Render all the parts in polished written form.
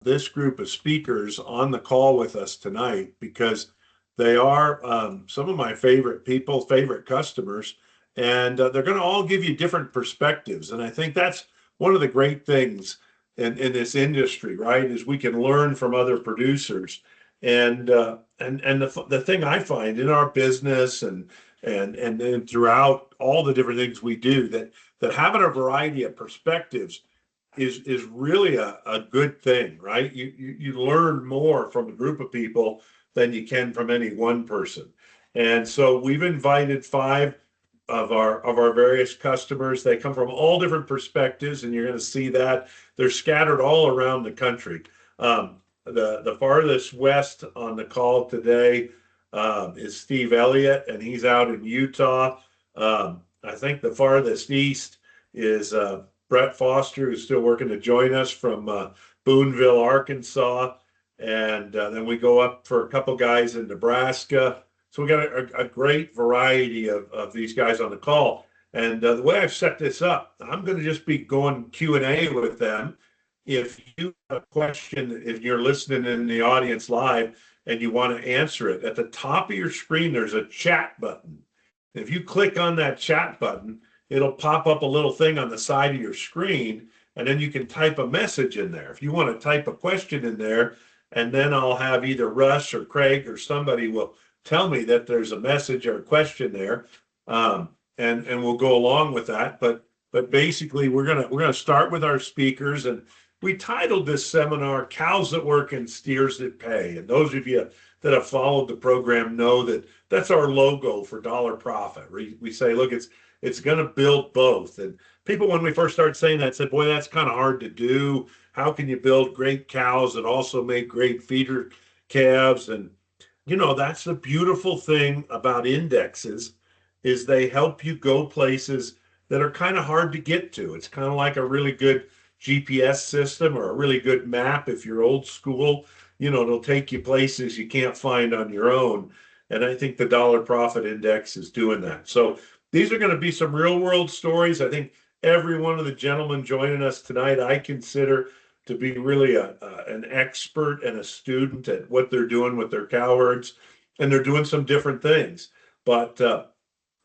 this group of speakers on the call with us tonight because they are some of my favorite people, favorite customers, and they're going to all give you different perspectives. And I think that's one of the great things in this industry, right? Is we can learn from other producers. And the thing I find in our business and throughout all the different things we do that having a variety of perspectives is really a good thing, right? You learn more from a group of people than you can from any one person. And so we've invited five of our various customers. They come from all different perspectives, and you're going to see that they're scattered all around the country. The farthest west on the call today is Steve Elliott, and he's out in Utah. I think the farthest east is Brett Foster, who's still working to join us from Boonville, Arkansas. And then we go up for a couple guys in Nebraska. So we got a great variety of these guys on the call. And the way I've set this up, I'm going to just be going Q&A with them. If you have a question, if you're listening in the audience live and you want to answer it, at the top of your screen, there's a chat button. If you click on that chat button, it'll pop up a little thing on the side of your screen, and then you can type a message in there. If you want to type a question in there, and then I'll have either Russ or Craig or somebody will tell me that there's a message or a question there, and we'll go along with that. But basically, we're gonna start with our speakers, and we titled this seminar "Cows That Work and Steers That Pay." And those of you that have followed the program know that that's our logo for Dollar Profit. We say, look, it's going to build both. And people, when we first started saying that, said, boy, that's kind of hard to do. How can you build great cows that also make great feeder calves? And that's the beautiful thing about indexes is they help you go places that are kind of hard to get to. It's kind of like a really good GPS system or a really good map. If you're old school, it'll take you places you can't find on your own. And I think the Dollar Profit Index is doing that. So these are going to be some real world stories. I think every one of the gentlemen joining us tonight, I consider to be really an expert and a student at what they're doing with their cow herds. And they're doing some different things. But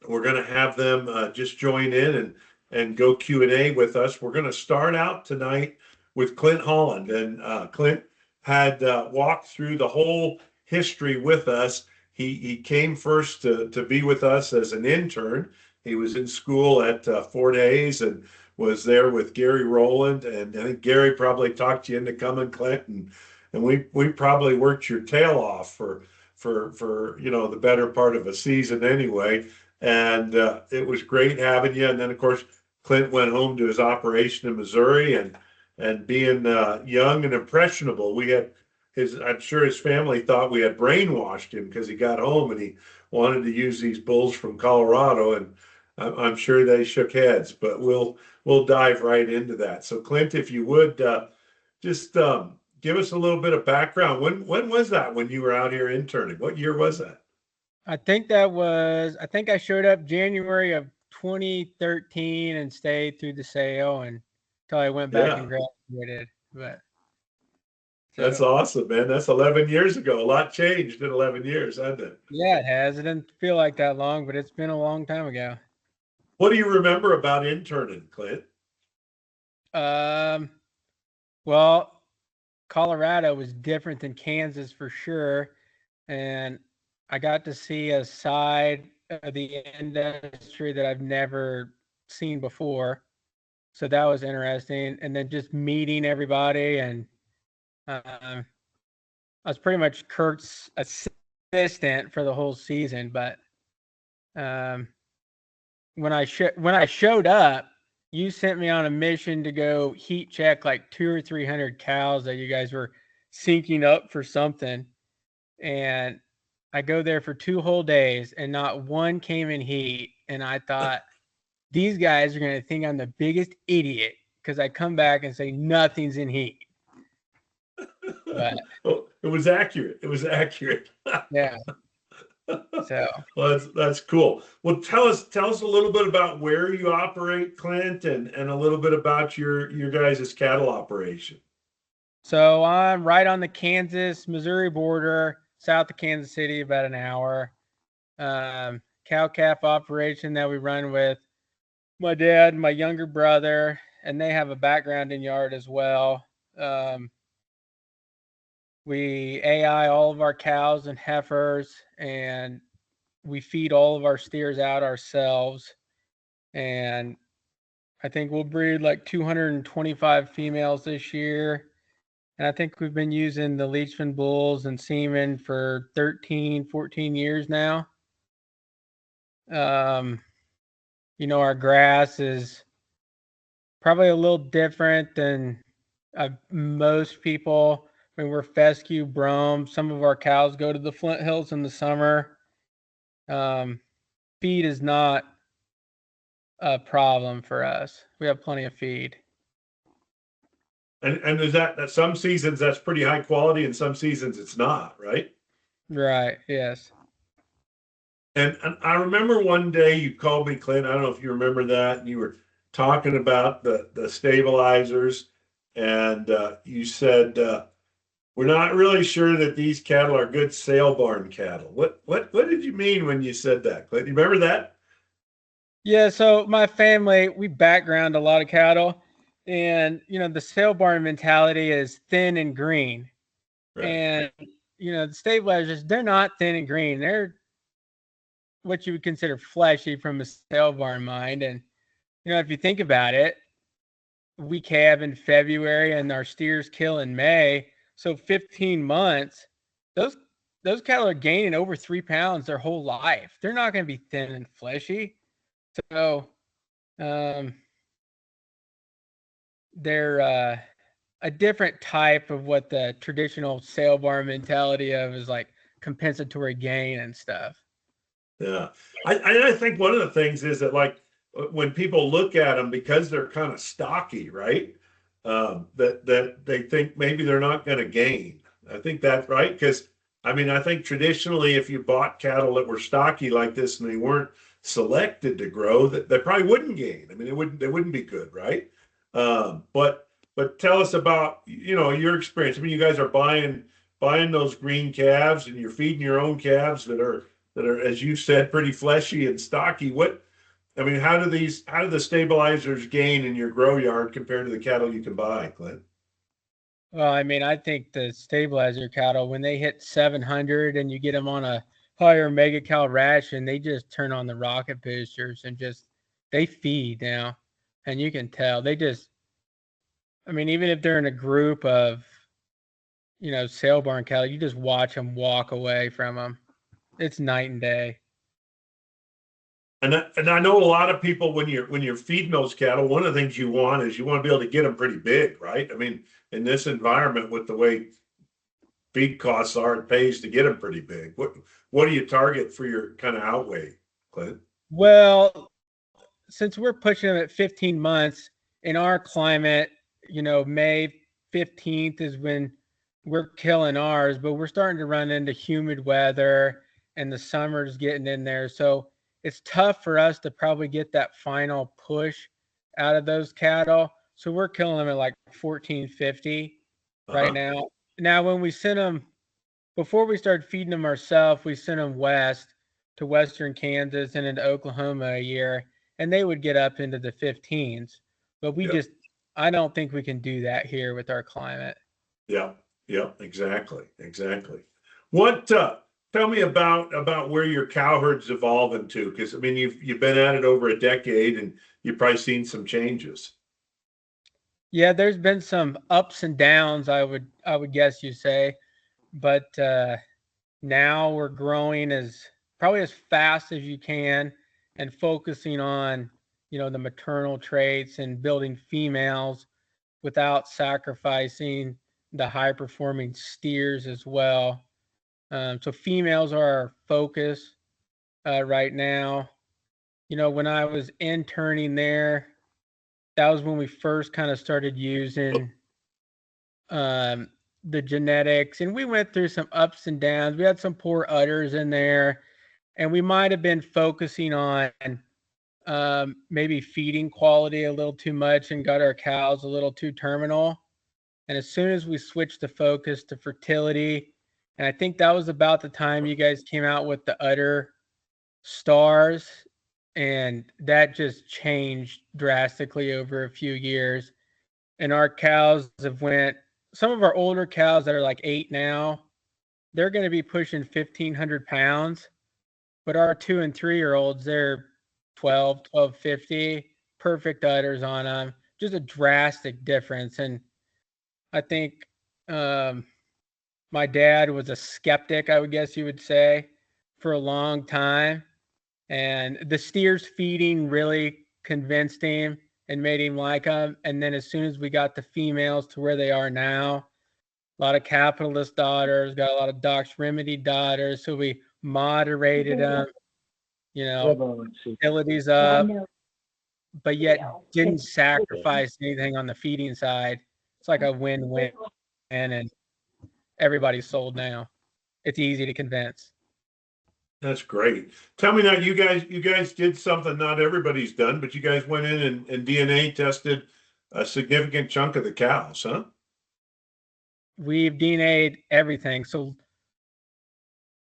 we're going to have them just join in and go Q&A with us. We're going to start out tonight with Clint Holland. And Clint had walked through the whole history with us. He came first to be with us as an intern. He was in school at Fort Hays and was there with Gary Rowland. And I think Gary probably talked you into coming, Clint. And we probably worked your tail off for the better part of a season anyway. And it was great having you. And then, of course, Clint went home to his operation in Missouri, and being young and impressionable, I'm sure his family thought we had brainwashed him because he got home and he wanted to use these bulls from Colorado, and I'm sure they shook heads. But we'll dive right into that. So, Clint, if you would just give us a little bit of background. When was that when you were out here interning? What year was that? I think I showed up January of 2013 and stayed through the sale until I went back and graduated. But that's awesome, man. That's 11 years ago. A lot changed in 11 years, hasn't it? Yeah, it has. It didn't feel like that long, but it's been a long time ago. What do you remember about interning, Clint? Well, Colorado was different than Kansas for sure. And I got to see a side of the industry that I've never seen before. So that was interesting. And then just meeting everybody. And I was pretty much Kurt's assistant for the whole season. But when I showed up, you sent me on a mission to go heat check like 200 or 300 cows that you guys were syncing up for something. And I go there for 2 whole days and not one came in heat. And I thought, these guys are going to think I'm the biggest idiot because I come back and say nothing's in heat. But it was accurate. Yeah. So well, that's cool. Well, tell us a little bit about where you operate, Clint, and a little bit about your guys' cattle operation. So I'm right on the Kansas-Missouri border, south of Kansas City, about an hour. Cow calf operation that we run with my dad, my younger brother, and they have a background in yard as well. We AI all of our cows and heifers, and we feed all of our steers out ourselves. And I think we'll breed like 225 females this year. And I think we've been using the Leachman bulls and semen for 13, 14 years now. Um, our grass is probably a little different than most people. I mean, we're fescue, brome. Some of our cows go to the Flint Hills in the summer. Um, Feed is not a problem for us. We have plenty of feed. And is that some seasons that's pretty high quality and some seasons it's not, right? Right. Yes. And I remember one day you called me, Clint. I don't know if you remember that, and you were talking about the stabilizers, and you said we're not really sure that these cattle are good sale barn cattle. What did you mean when you said that, Clint? You remember that? Yeah. So my family, we background a lot of cattle, and the sale barn mentality is thin and green, Right. and the stabilizers, they're not thin and green. They're what you would consider fleshy from a sale barn mind. And if you think about it, we calve in February and our steers kill in May. So 15 months, those those cattle are gaining over 3 pounds their whole life. They're not going to be thin and fleshy. So um, they're a different type of what the traditional sale barn mentality of is like compensatory gain and stuff. Yeah. I think one of the things is that like when people look at them because they're kind of stocky, right? That they think maybe they're not going to gain. I think that's right because I mean I think traditionally if you bought cattle that were stocky like this and they weren't selected to grow, that they probably wouldn't gain. I mean they wouldn't be good, right? But tell us about your experience. I mean you guys are buying those green calves and you're feeding your own calves that are, as you said, pretty fleshy and stocky. I mean, how do the stabilizers gain in your grow yard compared to the cattle you can buy, Clint? Well, I mean, I think the stabilizer cattle, when they hit 700 and you get them on a higher mega cow ration, they just turn on the rocket boosters and they feed now. And you can tell I mean, even if they're in a group of, sale barn cattle, you just watch them walk away from them. It's night and day. And I know a lot of people when you're feeding those cattle, one of the things you want is you want to be able to get them pretty big, right? I mean, in this environment with the way feed costs are, it pays to get them pretty big. What do you target for your kind of outlay, Clint? Well, since we're pushing them at 15 months in our climate, May 15th is when we're killing ours, but we're starting to run into humid weather and the summer's getting in there. So it's tough for us to probably get that final push out of those cattle. So we're killing them at like 1450 right Uh-huh. now. Now, when we send them, before we started feeding them ourselves, we sent them west to western Kansas and into Oklahoma a year, and they would get up into the 15s. But Yeah. I don't think we can do that here with our climate. Yeah, yeah, exactly. What tell me about where your cow herd's evolving to? Because I mean you've been at it over a decade and you've probably seen some changes. Yeah, there's been some ups and downs, I would guess you say, but now we're growing as probably as fast as you can and focusing on the maternal traits and building females without sacrificing the high performing steers as well. So females are our focus right now. When I was interning there, that was when we first kind of started using um, the genetics, and we went through some ups and downs. We had some poor udders in there, and we might have been focusing on maybe feeding quality a little too much and got our cows a little too terminal. And as soon as we switched the focus to fertility, and I think that was about the time you guys came out with the udder stars, and that just changed drastically over a few years. And our cows have went, some of our older cows that are like 8 now, they're going to be pushing 1,500 pounds. But our 2 and 3 year olds, they're 12, 1250, perfect udders on them. Just a drastic difference. And I think my dad was a skeptic, I would guess you would say, for a long time. And the steers feeding really convinced him and made him like them. And then as soon as we got the females to where they are now, a lot of capitalist daughters, got a lot of Doc's Remedy daughters. So we moderated them, fertility's up, but yet didn't sacrifice anything on the feeding side. It's like a win-win, and everybody's sold now. It's easy to convince. That's great. Tell me now, you guys did something not everybody's done, but you guys went in and DNA tested a significant chunk of the cows, huh? We've DNA'd everything. So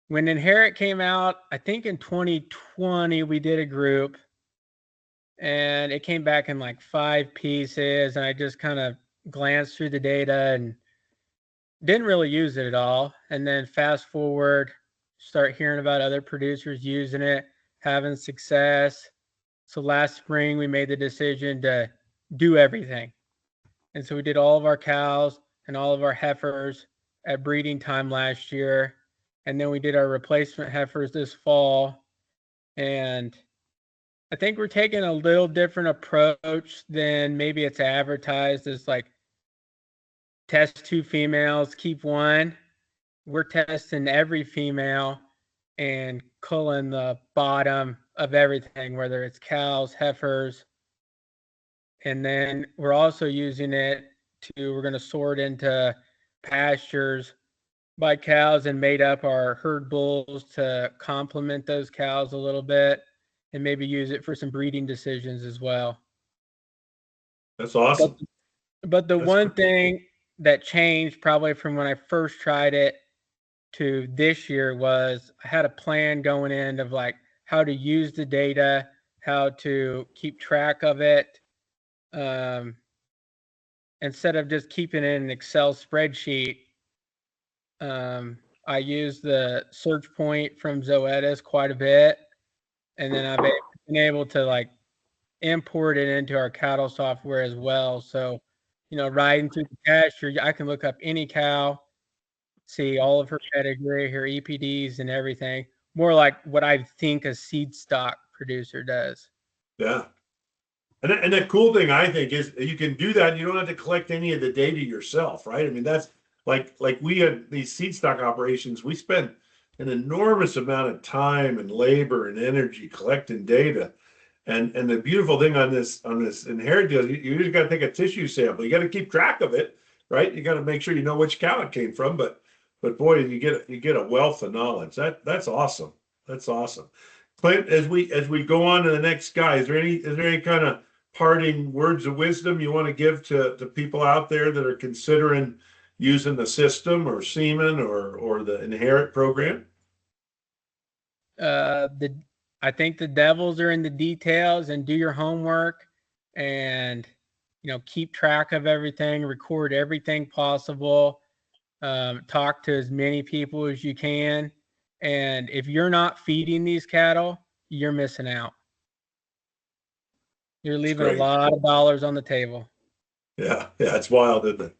when Inherit came out, I think in 2020, we did a group and it came back in like 5 pieces. And I just kind of glanced through the data and didn't really use it at all. And then fast forward, start hearing about other producers using it, having success. So last spring, we made the decision to do everything. And so we did all of our cows and all of our heifers at breeding time last year. And then we did our replacement heifers this fall. And I think we're taking a little different approach than maybe it's advertised as like test 2 females, keep 1. We're testing every female and culling the bottom of everything, whether it's cows, heifers. And then we're also using it we're going to sort into pastures by cows and made up our herd bulls to complement those cows a little bit and maybe use it for some breeding decisions as well. That's awesome. But the That's one great. thing that changed probably from when I first tried it to this year was I had a plan going in of like how to use the data, how to keep track of it. Instead of just keeping it in an Excel spreadsheet, I use the search point from Zoetis quite a bit. And then I've been able to like import it into our cattle software as well. So, riding through the pasture, I can look up any cow, see all of her pedigree, her EPDs and everything. More like what I think a seed stock producer does. Yeah. And the cool thing I think is you can do that. You don't have to collect any of the data yourself, right? I mean, that's like we had these seed stock operations. We spent an enormous amount of time and labor and energy collecting data. And the beautiful thing on this Inherit deal, you just got to take a tissue sample. You got to keep track of it, right? You got to make sure you know which cow it came from. But boy, you get a wealth of knowledge. That's awesome. That's awesome. Clint, as we go on to the next guy, is there any kind of parting words of wisdom you want to give to people out there that are considering using the system or semen or the Inherit program? I think the devils are in the details, and do your homework and keep track of everything, record everything possible, talk to as many people as you can. And if you're not feeding these cattle, you're missing out. You're leaving a lot of dollars on the table. Yeah, it's wild, isn't it?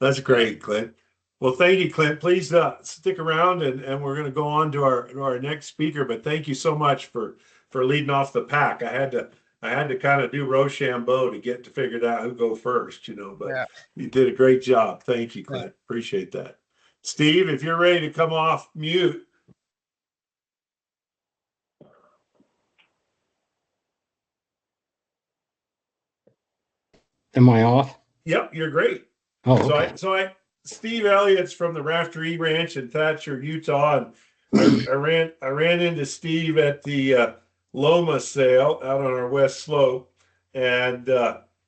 That's great, Clint. Well, thank you, Clint. Please stick around, and we're going to go on to our next speaker. But thank you so much for leading off the pack. I had to kind of do Rochambeau to get to figure out who go first, But Yeah. you did a great job. Thank you, Clint. Appreciate that. Steve, if you're ready to come off mute. Am I off? Yep, you're great. Oh, okay. Steve Elliott's from the Raftery Ranch in Thatcher, Utah, and I ran into Steve at the Loma sale out on our west slope, and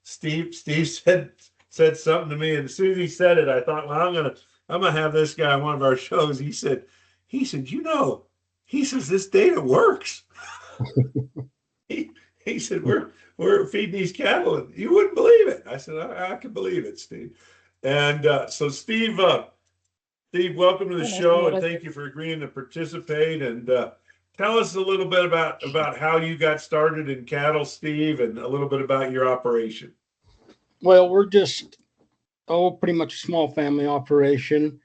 Steve said said something to me, and as soon as he said it, I thought, well, I'm gonna have this guy on one of our shows. He said, he says this data works. he, he said we're feeding these cattle, and you wouldn't believe it. I said I can believe it, Steve. And so Steve, welcome to the show, and thank you for agreeing to participate. And tell us a little bit about how you got started in cattle, Steve, and a little bit about your operation. Well, we're just pretty much a small family operation.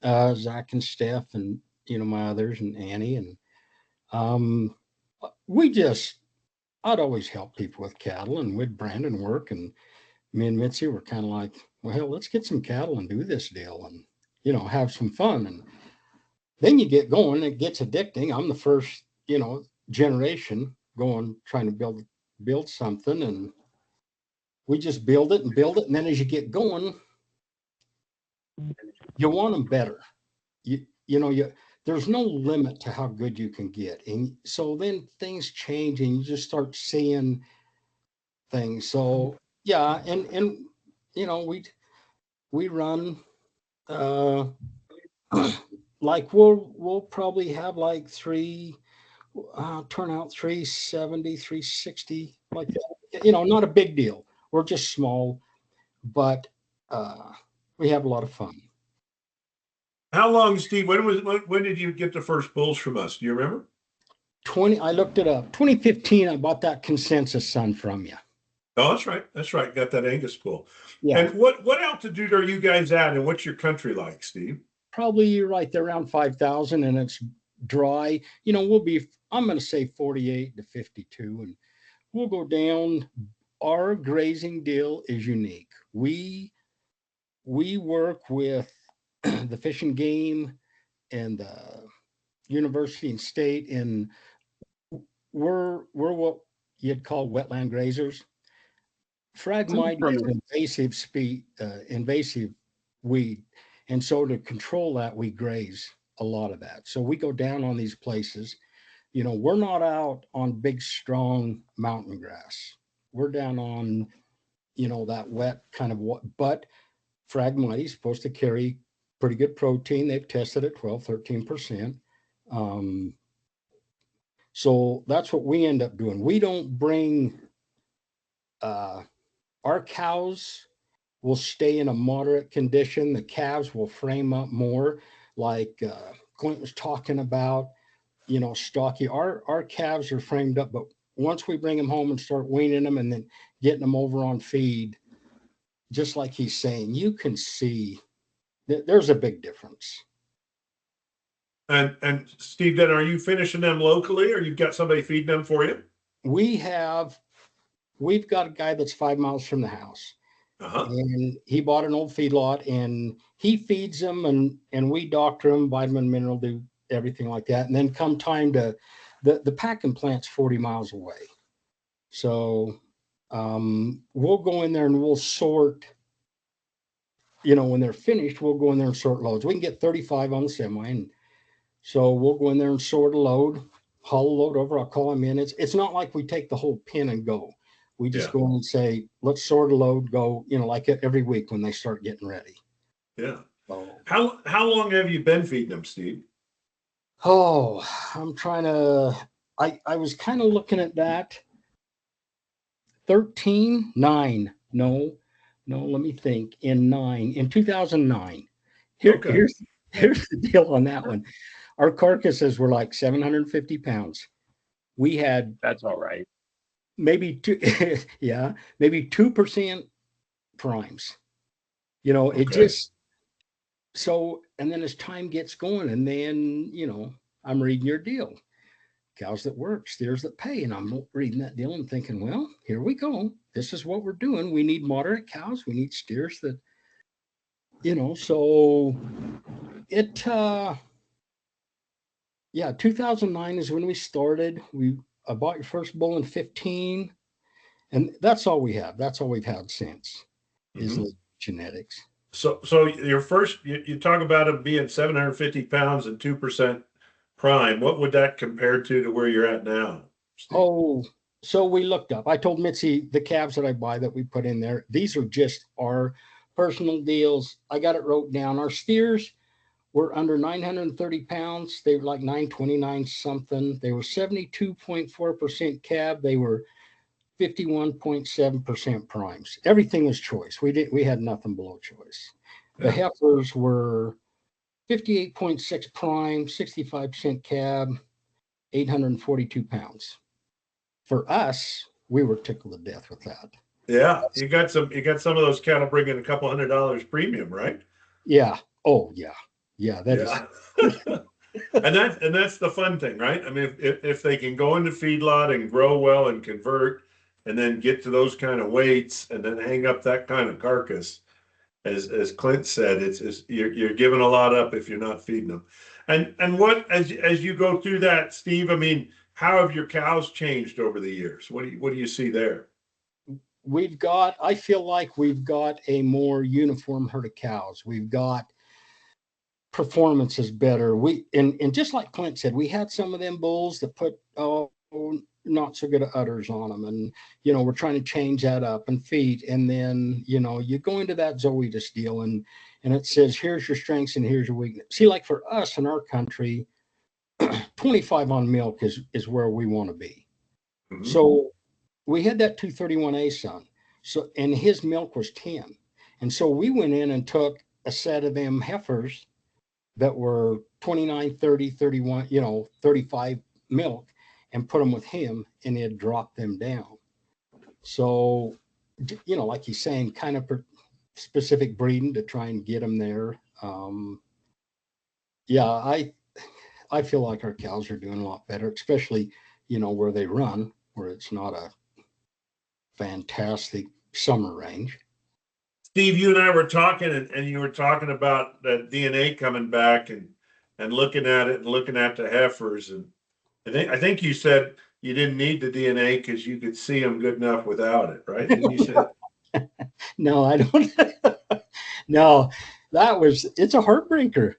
Zach and Steph, and my others, and Annie, and um, we just I'd always help people with cattle, and we'd brand and work, and me and Mitzi were kind of like, well, hell, let's get some cattle and do this deal, and have some fun. And then you get going, it gets addicting. I'm the first, generation going trying to build something, and we just build it and build it, and then as you get going, you want them better. You there's no limit to how good you can get, and so then things change, and you just start seeing things. So yeah, and we run uh like we'll probably have like three turnout 370, 360, like that. Not a big deal. We're just small, but we have a lot of fun. How long, Steve? When did you get the first bulls from us? Do you remember? I looked it up. 2015, I bought that consensus son from you. Oh, that's right. That's right. Got that Angus bull. Yeah. And what altitude are you guys at, and what's your country like, Steve? Probably right there around 5,000, and it's dry. I'm going to say 48 to 52, and we'll go down. Our grazing deal is unique. We work with the Fish and Game and the university and state, and we're what you'd call wetland grazers. Phragmite is an invasive weed, and so to control that, we graze a lot of that. So we go down on these places. We're not out on big, strong mountain grass. We're down on, that wet kind of what, but Phragmite is supposed to carry pretty good protein. They've tested at 12, 13%. So that's what we end up doing. We don't bring, our cows will stay in a moderate condition. The calves will frame up more, like Clint was talking about, stocky. Our calves are framed up, but once we bring them home and start weaning them and then getting them over on feed, just like he's saying, you can see that there's a big difference. And Steve, then are you finishing them locally, or you've got somebody feeding them for you? We've got a guy that's 5 miles from the house. And he bought an old feedlot, and he feeds them, and we doctor them, vitamin, mineral, do everything like that. And then come time to the packing plant's 40 miles away. So we'll go in there and we'll sort, when they're finished, we'll go in there and sort loads. We can get 35 on the semi. And so we'll go in there and sort a load, haul a load over. I'll call them in. It's not like we take the whole pin and go. We just go in and say, let's sort a load, go, like every week when they start getting ready. Yeah. So, how long have you been feeding them, Steve? Oh, I'm trying to, I was kind of looking at that. 9. No, let me think. In 2009. Here's the deal on that one. Our carcasses were like 750 pounds. We had, that's all right. Maybe 2% primes. It just, so, and then as time gets going, and then, I'm reading your deal. Cows that work, steers that pay. And I'm reading that deal and thinking, well, here we go. This is what we're doing. We need moderate cows. We need steers that, so it, 2009 is when we started. I bought your first bull in 15, and that's all we have. That's all we've had since is genetics. So your first, you talk about them being 750 pounds and 2% prime. What would that compare to where you're at now, Steve? Oh, So we looked up. I told Mitzi the calves that I buy that we put in there, these are just our personal deals. I got it wrote down. Our steers were under 930 pounds. They were like 929 something. They were 72.4% cab. They were 51.7% primes. Everything was choice. We had nothing below choice. The heifers were 58.6 prime, 65% cab, 842 pounds. For us, we were tickled to death with that. Yeah, you got some of those cattle bringing a couple $100 premium, right? Yeah. Oh yeah. Yeah. That is. And that's the fun thing, right? I mean, if they can go into feedlot and grow well and convert, and then get to those kind of weights, and then hang up that kind of carcass, as Clint said, it's you're giving a lot up if you're not feeding them. And what, as you go through that, Steve, I mean, how have your cows changed over the years? What do you see there? I feel like we've got a more uniform herd of cows. We've got performance is better. And just like Clint said, we had some of them bulls that put not so good udders on them, and we're trying to change that up and feet. And then you go into that Zoetis deal, and it says here's your strengths and here's your weakness. See, like for us in our country, 25 on milk is where we want to be. Mm-hmm. So we had that 231A son, so and his milk was 10, and so we went in and took a set of them heifers that were 29, 30, 31, 35 milk, and put them with him, and it dropped them down. So, like he's saying, kind of specific breeding to try and get them there. I feel like our cows are doing a lot better, especially, where they run, where it's not a fantastic summer range. Steve, you and I were talking, and you were talking about that DNA coming back, and looking at it and looking at the heifers. And I think you said you didn't need the DNA because you could see them good enough without it, right? Didn't you say? No, I don't. No, it's a heartbreaker.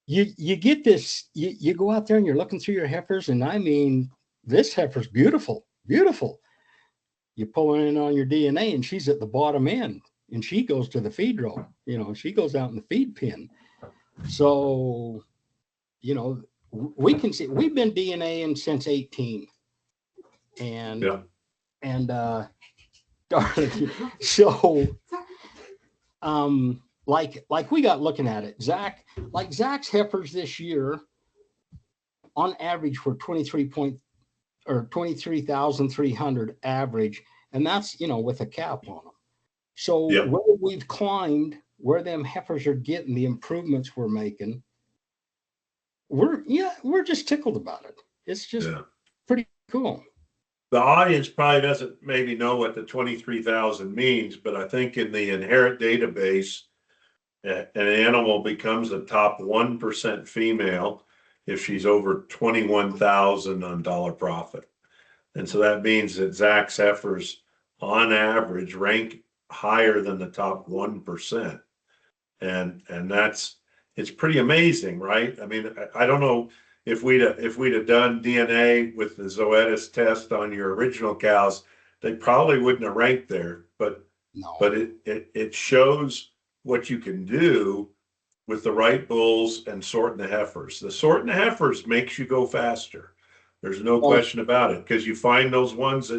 You get this, you go out there and you're looking through your heifers, and I mean, this heifer's beautiful, beautiful. You pull in on your DNA, and she's at the bottom end, and she goes to the feed row. She goes out in the feed pen. So, we can see we've been DNAing since 18, and so like we got looking at it, Zach's heifers this year on average were 23,300 average, and that's with a cap on them. So where we've climbed, where them heifers are getting the improvements we're making, we're just tickled about it. It's just pretty cool. The audience probably doesn't maybe know what the 23,000 means, but I think in the inherent database, an animal becomes a top 1% female if she's over 21,000 on dollar profit. And so that means that Zach's heifers on average rank higher than the top 1%. And it's pretty amazing, right? I mean, I don't know if we'd have done DNA with the Zoetis test on your original cows, they probably wouldn't have ranked there. But it shows what you can do with the right bulls and sorting the heifers. The sorting the heifers makes you go faster. There's no question about it, because you find those ones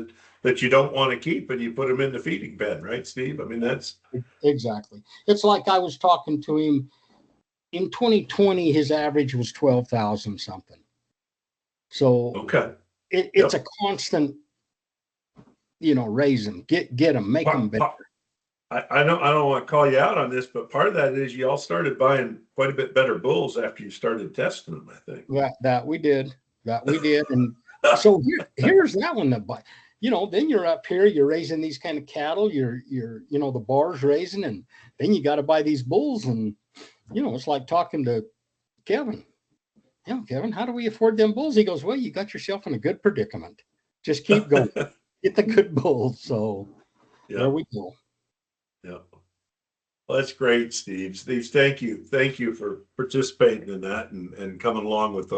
that you don't want to keep, and you put them in the feeding pen, right, Steve? I mean, that's exactly. It's like I was talking to him in 2020. His average was 12,000 something. So it's a constant, raise them, get them, make them better. I don't want to call you out on this, but part of that is you all started buying quite a bit better bulls after you started testing them, I think. That we did. And so here's that one that then you're up here, you're raising these kind of cattle, you're the bar's raising, and then you got to buy these bulls, and it's like talking to Kevin. Yeah, Kevin, how do we afford them bulls? He goes, well, you got yourself in a good predicament. Just keep going. Get the good bulls. So there we go. Yeah. Well, that's great, Steve. Steve, thank you. Thank you for participating in that and coming along with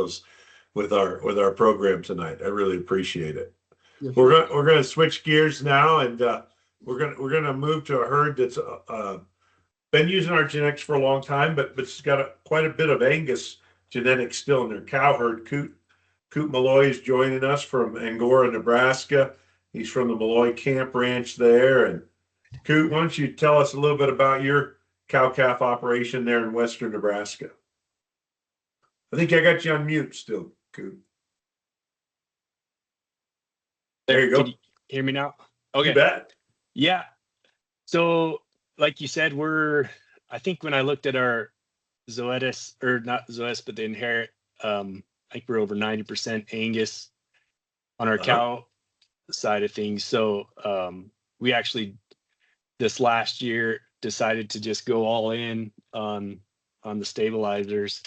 our program tonight. I really appreciate it. Yes, We're gonna switch gears now, and we're gonna move to a herd that's been using our genetics for a long time, but it's got quite a bit of Angus genetics still in their cow herd. Coot Malloy is joining us from Angora, Nebraska. He's from the Malloy Camp Ranch there. And Coot, why don't you tell us a little bit about your cow calf operation there in western Nebraska? I think I got you on mute still, Coot. There you go. Can you hear me now? You Okay. bet. Yeah. So, like you said, I think when I looked at our Zoetis, or not Zoetis, but the Inherit, I think we're over 90% Angus on our cow side of things. So, we actually this last year decided to just go all in on the stabilizers.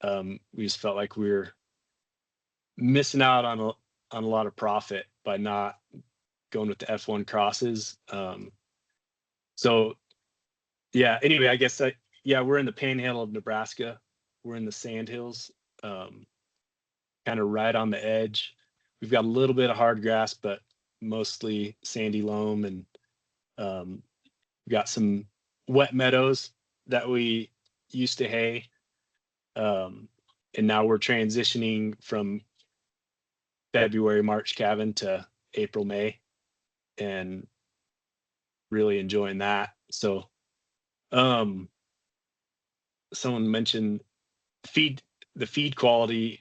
We just felt like we were missing out on a lot of profit by not going with the F1 crosses. So yeah, anyway, I guess we're in the panhandle of Nebraska. We're in the Sandhills, kind of right on the edge. We've got a little bit of hard grass, but mostly sandy loam, and we've got some wet meadows that we used to hay. And now we're transitioning from February, March calving to April, May, and really enjoying that. So, someone mentioned the feed quality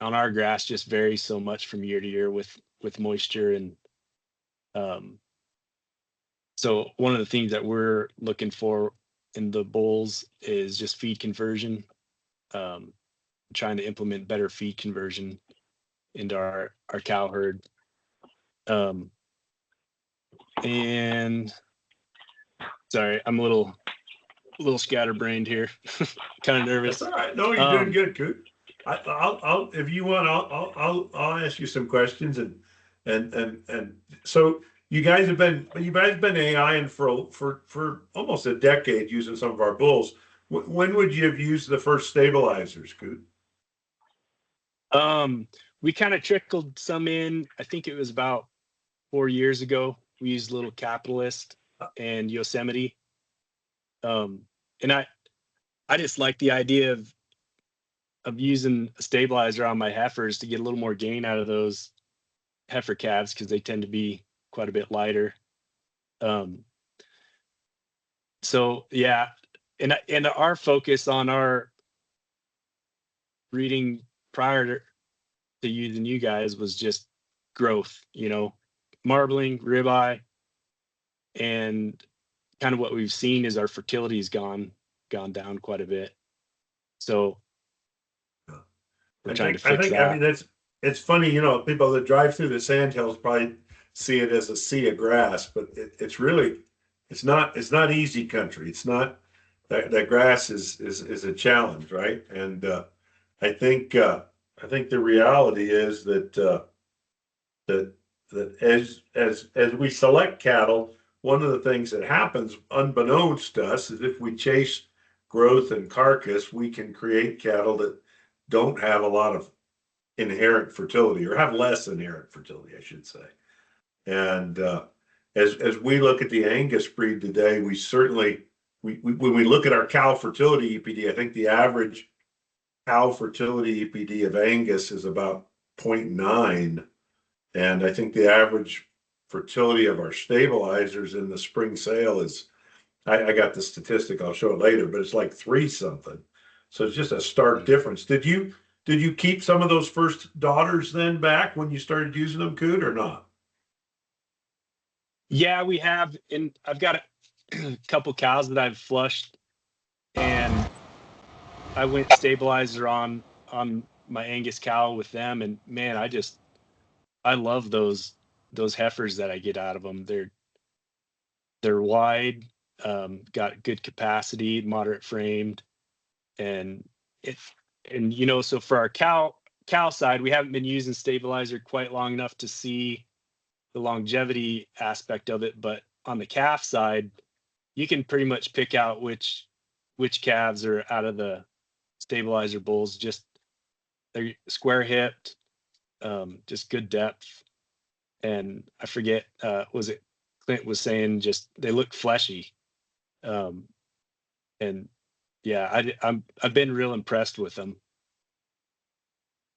on our grass just varies so much from year to year with moisture. And so one of the things that we're looking for in the bulls is just feed conversion, trying to implement better feed conversion into our cow herd. And sorry, I'm a little scatterbrained here. Kind of nervous. That's all right. No, you're doing good, Coot. I'll if you want, I'll ask you some questions, and so you guys have been AIing for almost a decade using some of our bulls. When would you have used the first stabilizers, Coot? We kind of trickled some in. I think it was about 4 years ago. We used Little Capitalist and Yosemite. And I just like the idea of using a stabilizer on my heifers to get a little more gain out of those heifer calves, because they tend to be quite a bit lighter. So yeah, and our focus on our breeding prior to using you guys was just growth, marbling, ribeye, and kind of what we've seen is our fertility's gone down quite a bit. So we're trying to fix that. I mean, it's funny, people that drive through the sandhills probably see it as a sea of grass, but it's really, it's not easy country. It's not that grass is a challenge, right? And I think the reality is that as we select cattle, one of the things that happens unbeknownst to us is if we chase growth and carcass, we can create cattle that don't have a lot of inherent fertility, or have less inherent fertility, I should say. And as we look at the Angus breed today, we certainly, when we look at our cow fertility EPD, I think the average cow fertility EPD of Angus is about 0.9. And I think the average fertility of our stabilizers in the spring sale is, I got the statistic, I'll show it later, but it's like 3 something. So it's just a stark difference. Did you keep some of those first daughters then back when you started using them, Coot, or not? Yeah, we have, and I've got a couple cows that I've flushed, and I went stabilizer on my Angus cow with them, and man, I love those heifers that I get out of them. They're wide, got good capacity, moderate framed, and so for our cow side, we haven't been using stabilizer quite long enough to see the longevity aspect of it. But on the calf side, you can pretty much pick out which calves are out of the stabilizer bulls. Just they're square hipped, just good depth, and I forget, was it Clint was saying, just they look fleshy. And yeah, I've been real impressed with them.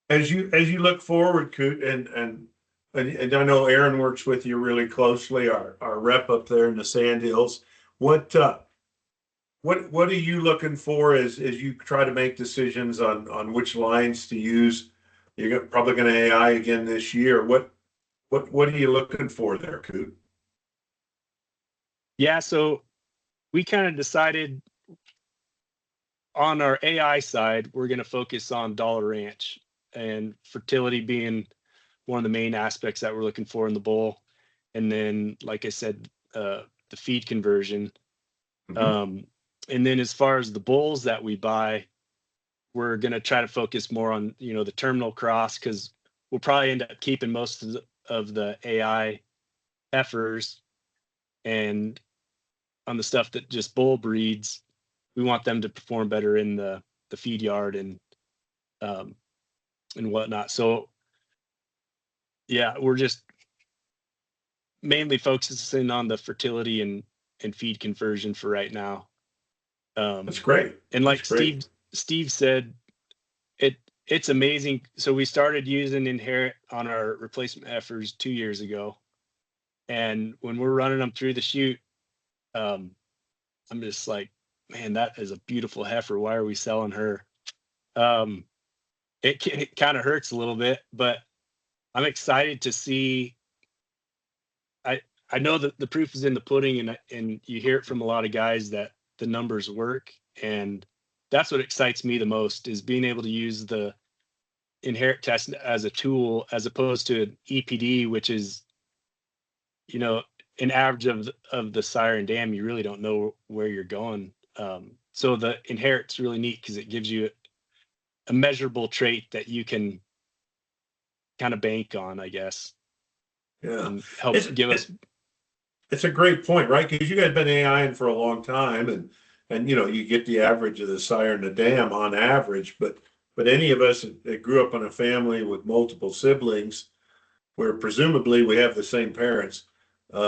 As you look forward, Coot, and I know Aaron works with you really closely, our rep up there in the Sand Hills. What are you looking for as you try to make decisions on which lines to use? You're probably going to AI again this year. What are you looking for there, Coot? Yeah, so we kind of decided on our AI side, we're going to focus on dollar ranch and fertility being one of the main aspects that we're looking for in the bull. And then, like I said, the feed conversion. And then as far as the bulls that we buy, we're going to try to focus more on, the terminal cross, because we'll probably end up keeping most of the AI heifers, and on the stuff that just bull breeds, we want them to perform better in the feed yard and whatnot. So yeah, we're just mainly focusing on the fertility and feed conversion for right now. That's great. And like That's great. Steve said, it's amazing. So we started using Inherit on our replacement heifers 2 years ago, and when we're running them through the chute, I'm just like, man, that is a beautiful heifer. Why are we selling her? It kind of hurts a little bit, but I'm excited to see. I know that the proof is in the pudding, and you hear it from a lot of guys that the numbers work, and that's what excites me the most, is being able to use the Inherit test as a tool as opposed to an EPD, which is, an average of the sire and dam. You really don't know where you're going. So the Inherit's really neat because it gives you a measurable trait that you can kind of bank on, I guess. Yeah. And help give us. It's a great point, right? Because you guys been AIing for a long time, and you get the average of the sire and the dam on average, but any of us that grew up in a family with multiple siblings, where presumably we have the same parents, we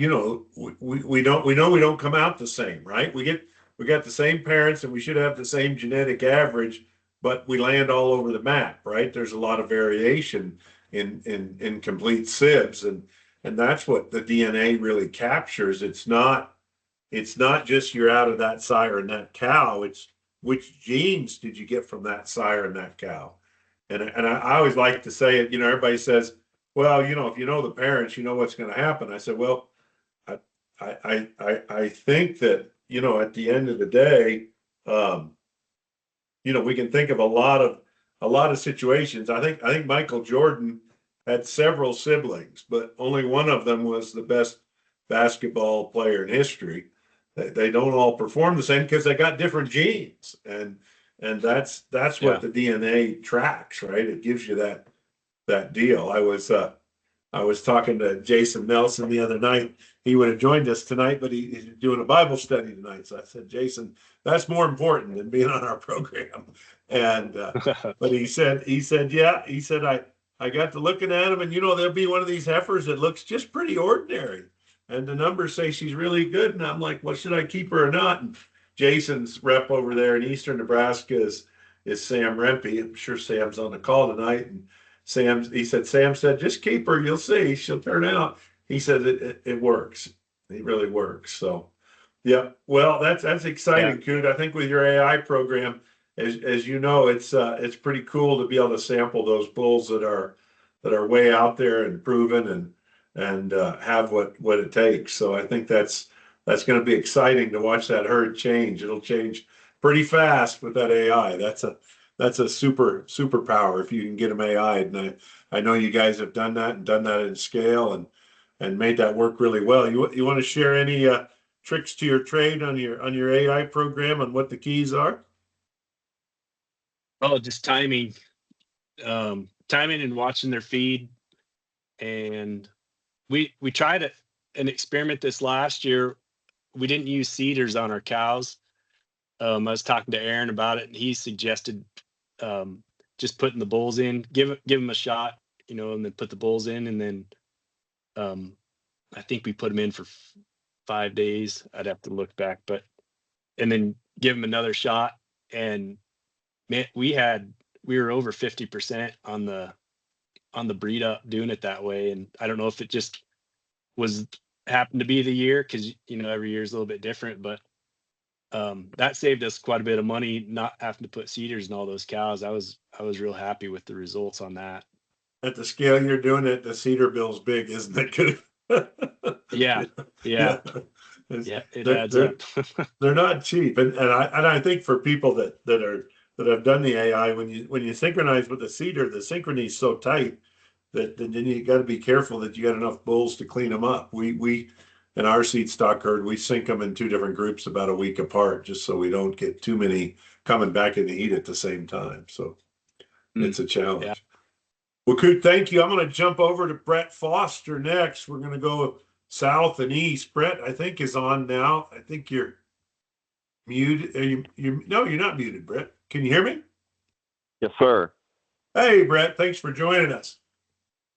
know we don't come out the same, right? We got the same parents, and we should have the same genetic average, but we land all over the map, right? There's a lot of variation in complete sibs, and that's what the DNA really captures. It's not just you're out of that sire and that cow. It's which genes did you get from that sire and that cow. And I always like to say it. Everybody says, well, if you know the parents, you know what's going to happen. I said, well, I think that at the end of the day, we can think of a lot of situations. I think Michael Jordan had several siblings, but only one of them was the best basketball player in history. They don't all perform the same because they got different genes, and that's what the DNA tracks, right? It gives you that deal. I was talking to Jason Nelson the other night. He would have joined us tonight, but he's doing a Bible study tonight. So I said, Jason, that's more important than being on our program. And but he said, yeah, he said, I got to looking at him, and there'll be one of these heifers that looks just pretty ordinary, and the numbers say she's really good. And I'm like, well, should I keep her or not? And Jason's rep over there in Eastern Nebraska is Sam Rempe. I'm sure Sam's on the call tonight, and Sam said, just keep her. You'll see. She'll turn out. He said it works. It really works. So, yeah. Well, that's exciting, Yeah. Coot. I think with your AI program, as you know, it's pretty cool to be able to sample those bulls that are way out there and proven and have what it takes. So I think that's going to be exciting to watch that herd change. It'll change pretty fast with that AI. That's a superpower if you can get them AI'd. And I know you guys have done that in scale and made that work really well. You want to share any tricks to your trade on your AI program on what the keys are? Oh, just timing, and watching their feed. And we tried an experiment this last year. We didn't use cedars on our cows. I was talking to Aaron about it, and he suggested just putting the bulls in, give them a shot and then put the bulls in, and then I think we put them in for 5 days. I'd have to look back, and then give them another shot. And man, we were over 50% on the breed up doing it that way. And I don't know if it just happened to be the year, because every year is a little bit different, but that saved us quite a bit of money, not having to put cedars in all those cows. I was real happy with the results on that. At the scale you're doing it, the cedar bill's big, isn't it? Good. Yeah. It adds up. They're not cheap, and I think for people that have done the AI, when you synchronize with the cedar, the synchrony is so tight that then you got to be careful that you got enough bulls to clean them up. We in our seed stock herd, we sync them in 2 different groups about a week apart, just so we don't get too many coming back in the heat at the same time. So it's a challenge. Yeah. Well, Coot, thank you. I'm going to jump over to Brett Foster next. We're going to go south and east. Brett, I think, is on now. I think you're muted. No, you're not muted, Brett. Can you hear me? Yes, sir. Hey, Brett, thanks for joining us.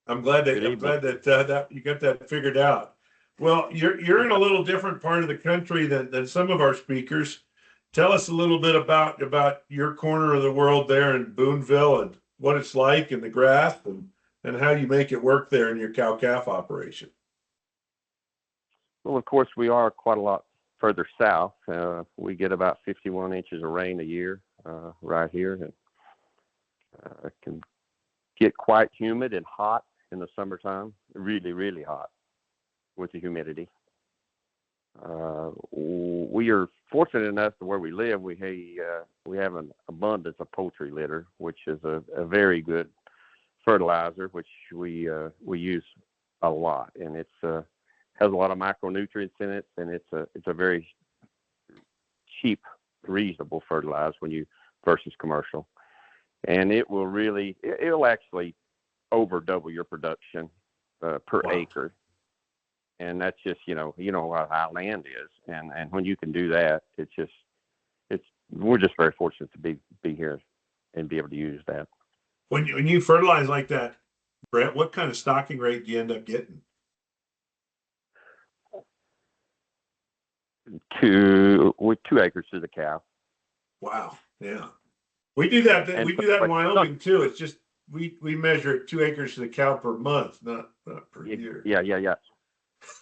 I'm glad that Good you got that figured out. Well, you're in a little different part of the country than some of our speakers. Tell us a little bit about your corner of the world there in Boonville, and what it's like, and the graft, and how you make it work there in your cow-calf operation. Well, of course, we are quite a lot further south. We get about 51 inches of rain a year right here, and it can get quite humid and hot in the summertime, really, really hot with the humidity. We are fortunate enough to where we live, we have an abundance of poultry litter, which is a very good fertilizer, which we use a lot, and it's has a lot of micronutrients in it, and it's a very cheap, reasonable fertilizer versus commercial, and it'll actually over double your production per acre. And that's just, what high land is. And when you can do that, we're just very fortunate to be here and be able to use that. When you fertilize like that, Brett, what kind of stocking rate do you end up getting? 2 acres to the cow. Wow. Yeah. We do that. We do that in Wyoming too. It's just, we measure 2 acres to the cow per month, not per year. Yeah.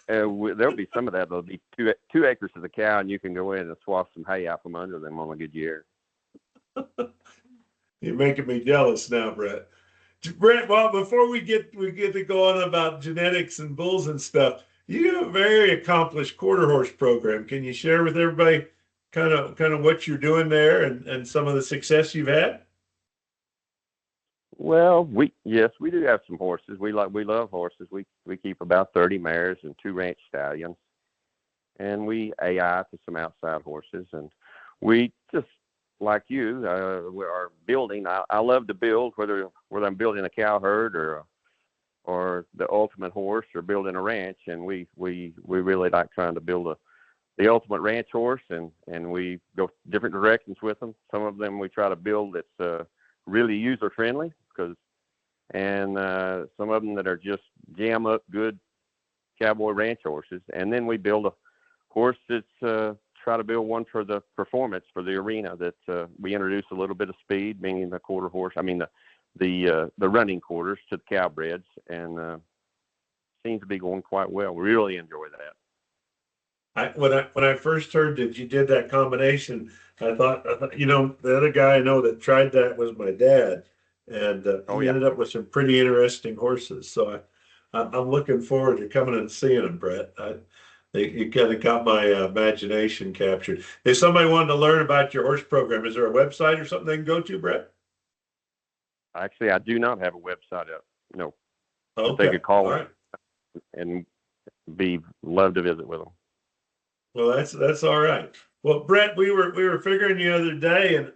There'll be some of that. There'll be 2 acres to the cow, and you can go in and swap some hay out from under them on a good year. You're making me jealous now, Brett. Brett, well, before we get to go on about genetics and bulls and stuff, you have a very accomplished quarter horse program. Can you share with everybody kind of what you're doing there and some of the success you've had? Well, we do have some horses. We love horses. We keep about 30 mares and 2 ranch stallions, and we AI to some outside horses. And we just, like you, we are building. I love to build, whether I'm building a cow herd or the ultimate horse or building a ranch. And we really like trying to build the ultimate ranch horse, and we go different directions with them. Some of them we try to build that's really user friendly, and some of them that are just jam up good cowboy ranch horses. And then we build a horse that's try to build one for the performance, for the arena, that we introduce a little bit of speed, meaning the quarter horse. I mean the running quarters to the cow breds, and seems to be going quite well. We really enjoy that. When I first heard that you did that combination, I thought, the other guy I know that tried that was my dad, and he ended up with some pretty interesting horses. So I'm looking forward to coming and seeing them, Brett. You kind of got my imagination captured. If somebody wanted to learn about your horse program, is there a website or something they can go to, Brett? Actually, I do not have a website up. No. Okay. But they could call right. and love to visit with them. Well, that's all right. Well, Brett, we were figuring the other day, and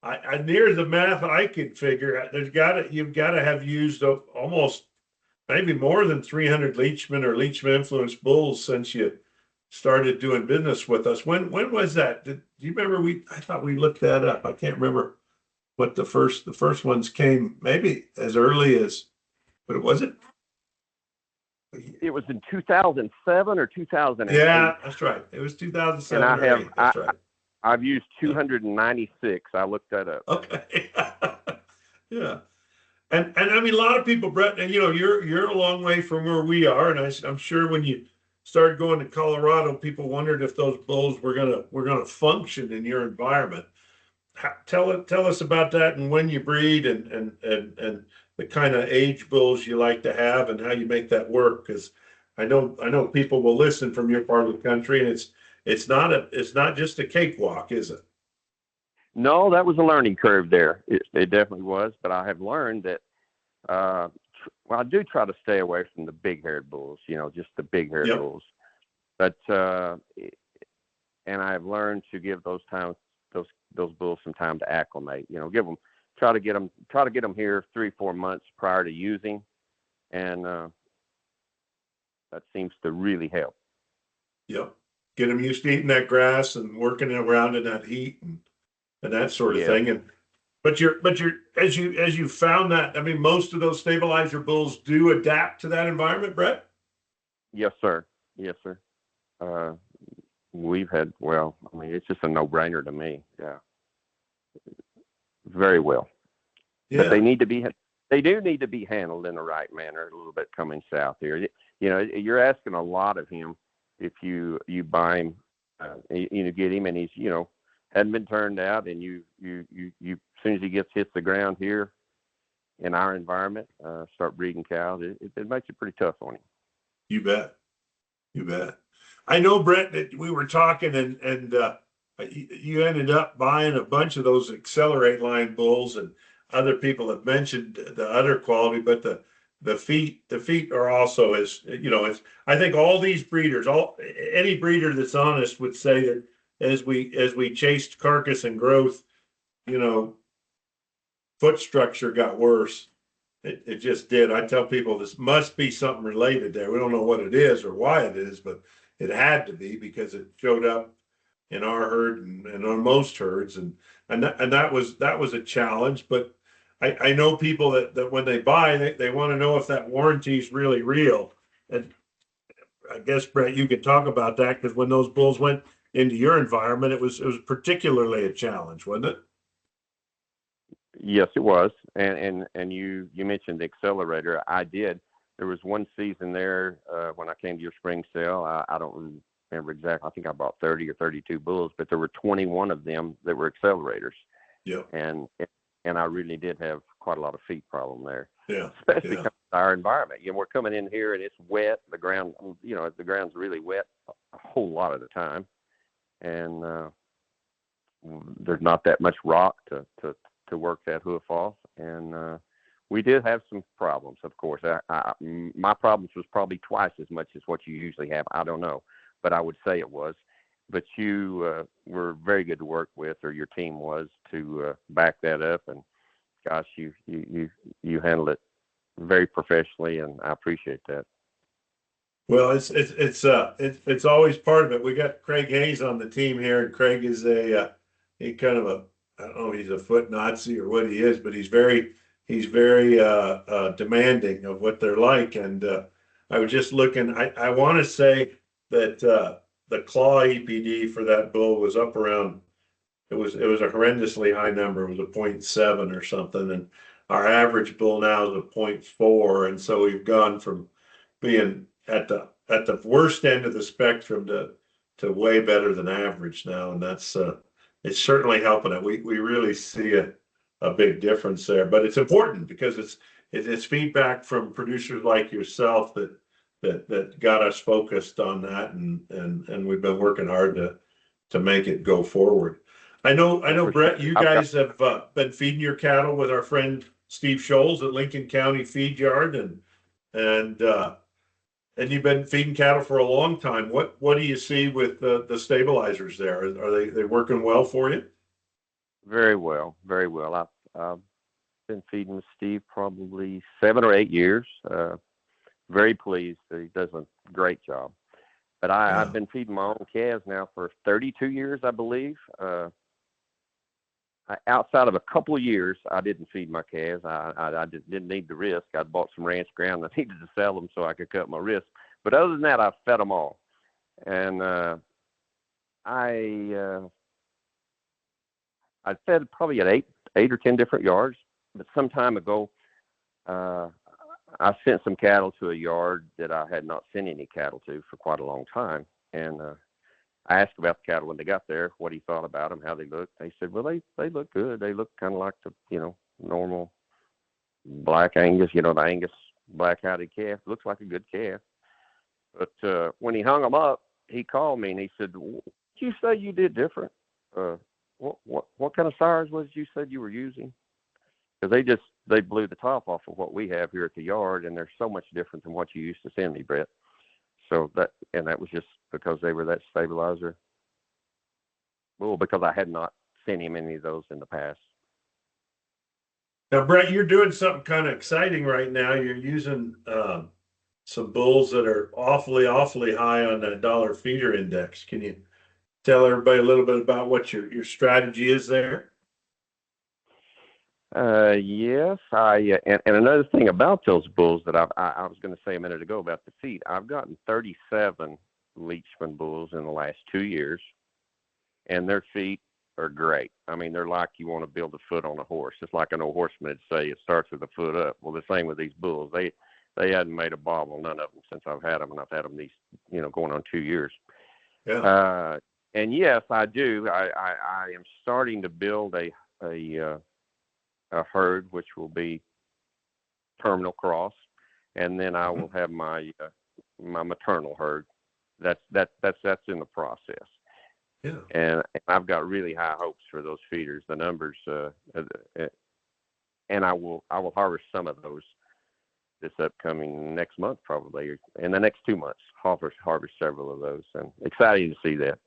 I near the math I could figure, you've got to have used almost maybe more than 300 Leachman or Leachman influenced bulls since you started doing business with us. When was that? Do you remember? I thought we looked that up. I can't remember what the first ones came. Maybe as early as What was it? It was in 2007 or 2008. Yeah, that's right. It was 2007 and or 8. That's right. I've used 296. I looked that up. Okay. Yeah. And I mean, a lot of people, Brett, and you're a long way from where we are, and I'm sure when you started going to Colorado, people wondered if those bulls were gonna function in your environment. Tell us about that, and when you breed, and the kind of age bulls you like to have, and how you make that work. Because I know people will listen from your part of the country, and it's not just a cakewalk, is it? No, that was a learning curve there. It definitely was. But I have learned that, well, I do try to stay away from the big-haired bulls, just the big-haired Yep. bulls. But, and I've learned to give those bulls some time to acclimate, try to get them here 3-4 months prior to using. And that seems to really help. Yep. Get them used to eating that grass and working around in that heat and that sort of Yeah. thing. But as you found that, I mean, most of those stabilizer bulls do adapt to that environment, Brett? Yes, sir. Yes, sir. It's just a no-brainer to me. Yeah. Very well. Yeah. But they do need to be handled in the right manner a little bit coming south here. You're asking a lot of him if you buy him, get him, and he's, hadn't been turned out, and you as soon as he hits the ground here in our environment, start breeding cows, it makes it pretty tough on him. You bet. You bet. I know, Brett, that we were talking, and you ended up buying a bunch of those Accelerate line bulls, and other people have mentioned the other quality, but the feet are also, I think all these breeders, any breeder that's honest would say that as we chased carcass and growth, foot structure got worse. It just did. I tell people this must be something related there. We don't know what it is or why it is, but it had to be, because it showed up in our herd and on most herds, and that was a challenge. But I know people that when they buy, they want to know if that warranty is really real. And I guess, Brett, you could talk about that, because when those bulls went into your environment, it was particularly a challenge, wasn't it? Yes, it was. And you mentioned the Accelerator. I did. There was one season there when I came to your spring sale. I don't remember exactly. I think I bought 30 or 32 bulls, but there were 21 of them that were Accelerators. Yeah. And I really did have quite a lot of feet problem there. Yeah. Especially because of our environment. We're coming in here and it's wet. The ground, the ground's really wet a whole lot of the time, and there's not that much rock to work that hoof off. And we did have some problems, of course. My problems was probably twice as much as what you usually have. I don't know, but I would say it was. But you were very good to work with, or your team was, to back that up. And gosh, you handled it very professionally, and I appreciate that. Well, it's always part of it. We got Craig Hayes on the team here, and Craig is he kind of I don't know if he's a foot Nazi or what he is, but he's very demanding of what they're like. And I was just looking. I want to say that the claw EPD for that bull was up around. It was a horrendously high number. It was a 0.7 or something, and our average bull now is a 0.4. And so we've gone from being at the worst end of the spectrum to way better than average now, and that's it's certainly helping it. We really see a big difference there, but it's important because it's feedback from producers like yourself that got us focused on that, and we've been working hard to make it go forward. I know, Brett, you guys have been feeding your cattle with our friend Steve Scholes at Lincoln County Feed Yard, and you've been feeding cattle for a long time. What do you see with the stabilizers there? Are they working well for you? Very well, very well. I've been feeding with Steve probably 7 or 8 years. Very pleased that he does a great job. But I've been feeding my own calves now for 32 years, I believe. outside of a couple of years, I didn't feed my calves. I just didn't need the risk. I bought some ranch ground. I needed to sell them so I could cut my risk. But other than that, I fed them all. And I fed probably at eight or 10 different yards. But some time ago, I sent some cattle to a yard that I had not sent any cattle to for quite a long time. And I asked about the cattle when they got there, what he thought about them, how they looked. They said, well, they look good. They look kind of like the, normal black Angus, the Angus black-hided calf. Looks like a good calf. But when he hung them up, he called me and he said, "Did you say you did different? What kind of sires was it you said you were using?" Because they blew the top off of what we have here at the yard, and they're so much different than what you used to send me, Brett. So that was just because they were that stabilizer. Well, because I had not sent him any of those in the past. Now, Brett, you're doing something kind of exciting right now. You're using some bulls that are awfully high on that dollar feeder index. Can you tell everybody a little bit about what your strategy is there? Yes, and another thing about those bulls that I was going to say a minute ago about the feed, I've gotten 37 Leachman bulls in the last 2 years, and their feet are great. I mean, they're like you want to build a foot on a horse. It's like an old horseman would say, it starts with a foot up. Well, the same with these bulls. They hadn't made a bobble, none of them, since I've had them, and I've had them these, going on 2 years. Yeah. And yes, I do. I am starting to build a herd, which will be terminal cross, and then I will have my maternal herd. That's in the process. Yeah. And I've got really high hopes for those feeders. The numbers, and I will harvest some of those this upcoming next month, probably in the next 2 months. Harvest several of those, and excited to see that.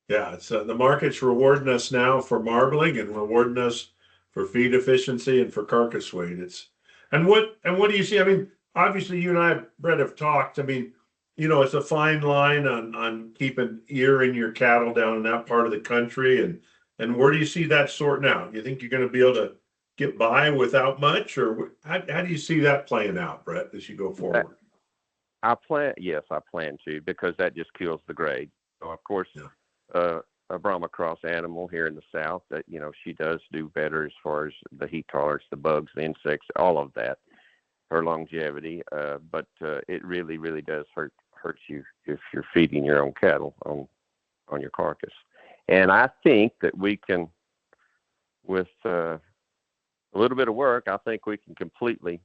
Yeah, it's the market's rewarding us now for marbling and rewarding us for feed efficiency and for carcass weight. And what do you see? I mean, obviously you and I, Brett, have talked. I mean, it's a fine line on keeping ear in your cattle down in that part of the country. And where do you see that sorting out? You think you're going to be able to get by without much, or how do you see that playing out, Brett, as you go forward? I plan to, because that just kills the grade. So of course, a Brahma cross animal here in the South, that she does do better as far as the heat tolerance, the bugs, the insects, all of that, her longevity. But it really, really does hurt you if you're feeding your own cattle on your carcass. And I think that we can, with a little bit of work, I think we can completely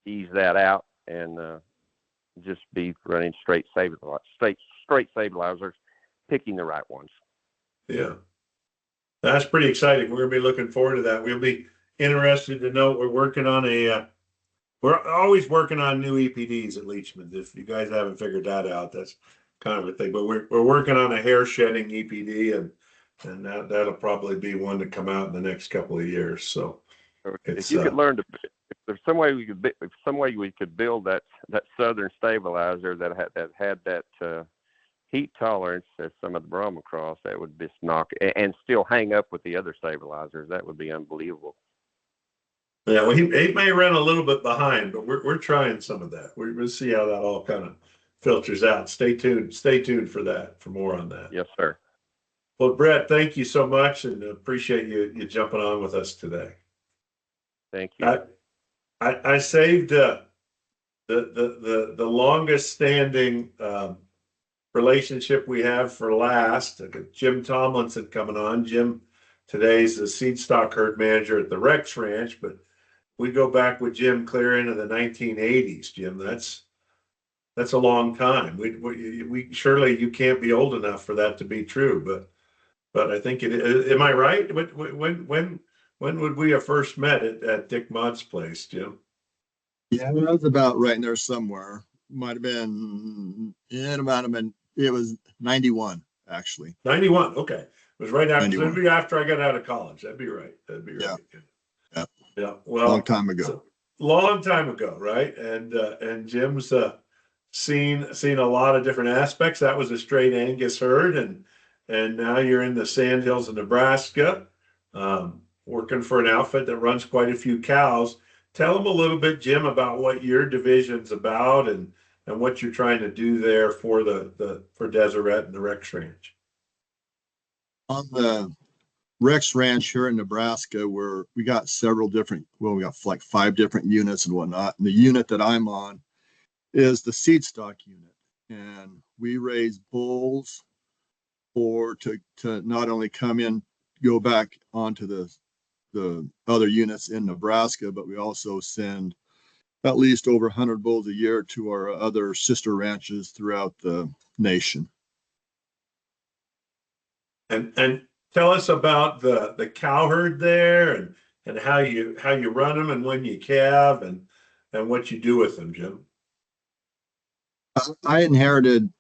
ease that out and just be running straight stabilizers, picking the right ones. Yeah, that's pretty exciting. We're gonna be looking forward to that. We'll be interested to know we're working on we're always working on new EPDs at Leachman. If you guys haven't figured that out, that's kind of a thing. But we're working on a hair shedding EPD, and that'll probably be one to come out in the next couple of years. So if you could learn if there's some way we could build that southern stabilizer that had that heat tolerance as some of the Brahma cross, that would just knock, and still hang up with the other stabilizers. That would be unbelievable. Yeah, well, he may run a little bit behind, but we're trying some of that. We'll see how that all kind of filters out. Stay tuned for that, for more on that. Yes, sir. Well, Brett, thank you so much, and appreciate you jumping on with us today. Thank you. I saved the longest standing relationship we have for last. Jim Tomlinson coming on. Jim today's the seed stock herd manager at the Rex Ranch, but we go back with Jim clear into the 1980s. Jim, that's a long time. We surely you can't be old enough for that to be true, but I think it is. Am I right? When would we have first met at Dick Mott's place, Jim? Yeah, it was about right in there somewhere. It was 91, actually. 91. Okay. It was right after. 91. It'd be after I got out of college. That'd be right. Yeah. Yeah. Well, long time ago. Long time ago, right? And Jim's seen a lot of different aspects. That was a straight Angus herd, and and now you're in the Sandhills of Nebraska, working for an outfit that runs quite a few cows. Tell them a little bit, Jim, about what your division's about and what you're trying to do there for for Deseret and the Rex Ranch. On the Rex Ranch here in Nebraska, where we got several different, well, we got like 5 different units and whatnot. And the unit that I'm on is the seed stock unit. And we raise bulls to not only come in, go back onto the other units in Nebraska, but we also send at least over 100 bulls a year to our other sister ranches throughout the nation. And tell us about the cow herd there and how you run them and when you calve and what you do with them, Jim. I inherited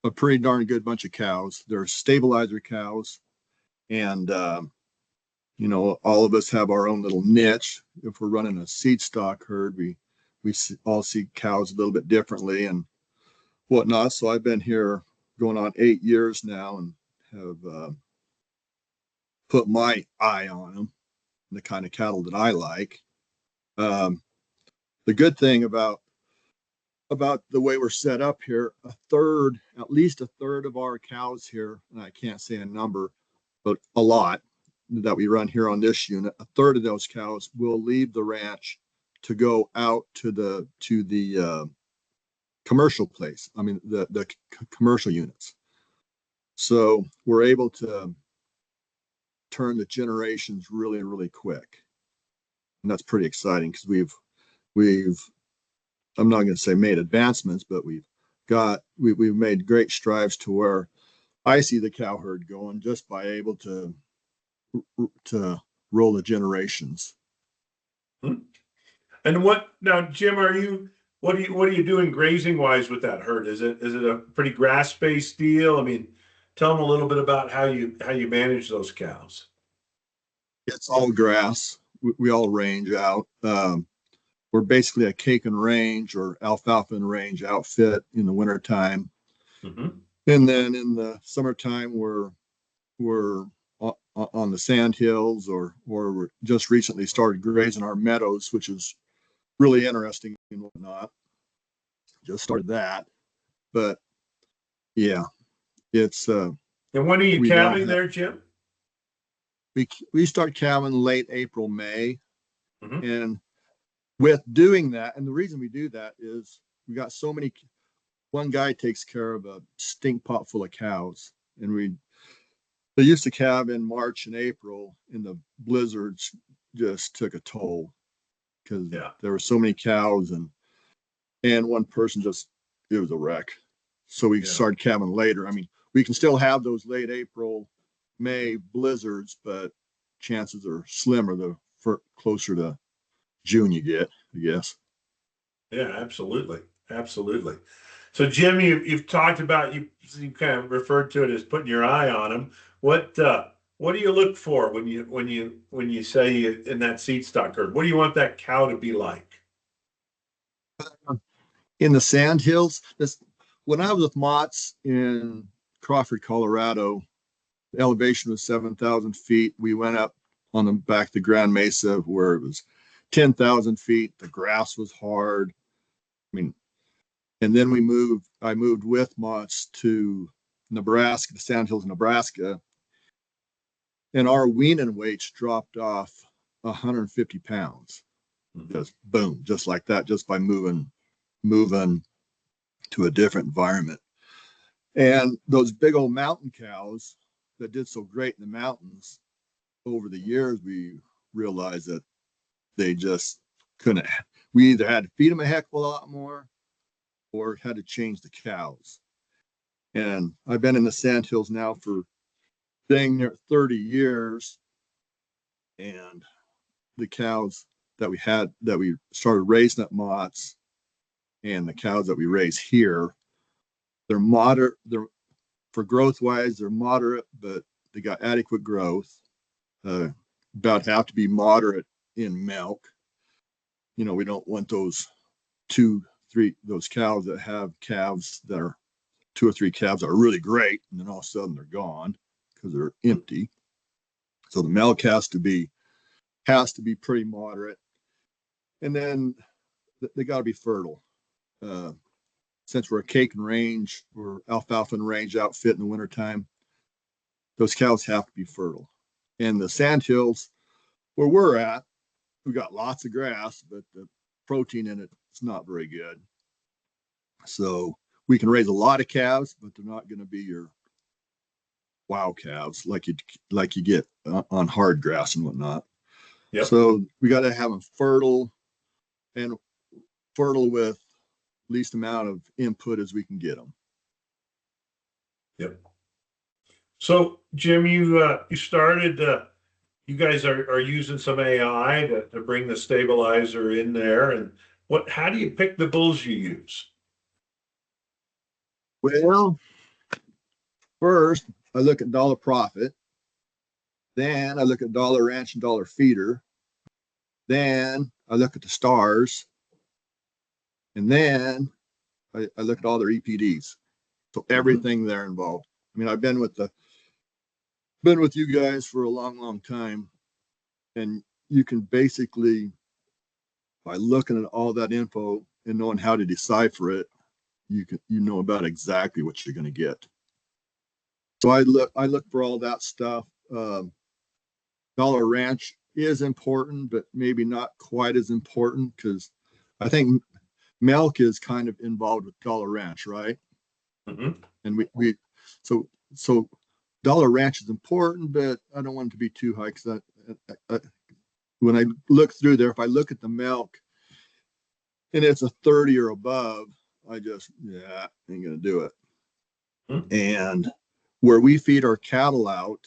a pretty darn good bunch of cows. They're stabilizer cows, and all of us have our own little niche. If we're running a seed stock herd, we all see cows a little bit differently and whatnot. So I've been here going on 8 years now and have put my eye on them, the kind of cattle that I like. The good thing about the way we're set up here, at least a third of our cows here, and I can't say a number, but a lot that we run here on this unit, a third of those cows will leave the ranch to go out to the commercial place. I mean, the commercial units. So we're able to turn the generations really, really quick. And that's pretty exciting because we've, I'm not going to say made advancements, but we've made great strides to where I see the cow herd going just by able to roll the generations. And now, Jim, what are you doing grazing wise with that herd? Is it a pretty grass based deal? I mean, tell them a little bit about how you manage those cows. It's all grass. We all range out. We're basically a cake and range or alfalfa and range outfit in the wintertime. Mm-hmm. And then in the summertime, we're on the sand hills or we're just recently started grazing our meadows, which is really interesting and whatnot. Just started that. But yeah, it's and when are you calving there, Jim? We start calving late April, May. Mm-hmm. And with doing that, and the reason we do that is we got so many, one guy takes care of a stink pot full of cows, and they used to calve in March and April, and the blizzards just took a toll because there were so many cows, and one person it was a wreck. So we started calving later. I mean, we can still have those late April, May blizzards, but chances are slimmer the closer to June you get, I guess. Yeah, absolutely. So Jim, you've talked about you kind of referred to it as putting your eye on them. What do you look for when you say in that seed stock herd? What do you want that cow to be like? In the sand hills, when I was with Mott's in Crawford, Colorado, the elevation was 7,000 feet. We went up on the back of the Grand Mesa where it was 10,000 feet. The grass was hard. I mean, and then I moved with Mott's to Nebraska, the Sandhills, Nebraska, and our weaning weights dropped off 150 pounds. Just boom, just like that, just by moving to a different environment. And those big old mountain cows that did so great in the mountains, over the years, we realized that they just couldn't. We either had to feed them a heck of a lot more or had to change the cows. And I've been in the Sandhills now for dang near 30 years. And the cows that we started raising at Mott's and the cows that we raise here, they're moderate. For growth wise, they're moderate, but they got adequate growth. About have to be moderate in milk. We don't want those those cows that have calves that are 2 or 3 calves that are really great, and then all of a sudden they're gone. because they're empty. So the milk has to be pretty moderate, and then they got to be fertile. Since we're a cake and range or alfalfa and range outfit in the wintertime, those cows have to be fertile. And the sandhills where we're at, we got lots of grass, but the protein in it is not very good. So we can raise a lot of calves, but they're not going to be your wow calves like you get on hard grass and whatnot. Yep. So we got to have them fertile and fertile with least amount of input as we can get them. Yep. So Jim, you started. You guys are using some AI to bring the stabilizer in there, and how do you pick the bulls you use? Well, first I look at dollar profit, then I look at dollar ranch and dollar feeder, then I look at the stars, and then I look at all their EPDs. So everything there involved. I mean, I've been with you guys for a long time, and you can basically, by looking at all that info and knowing how to decipher it, you know about exactly what you're going to get. So I look for all that stuff. Dollar ranch is important, but maybe not quite as important, because I think milk is kind of involved with dollar ranch, right? Mm-hmm. And so dollar ranch is important, but I don't want it to be too high, because when I look through there, if I look at the milk and it's a 30 or above, I just ain't gonna do it. Mm-hmm. And where we feed our cattle out,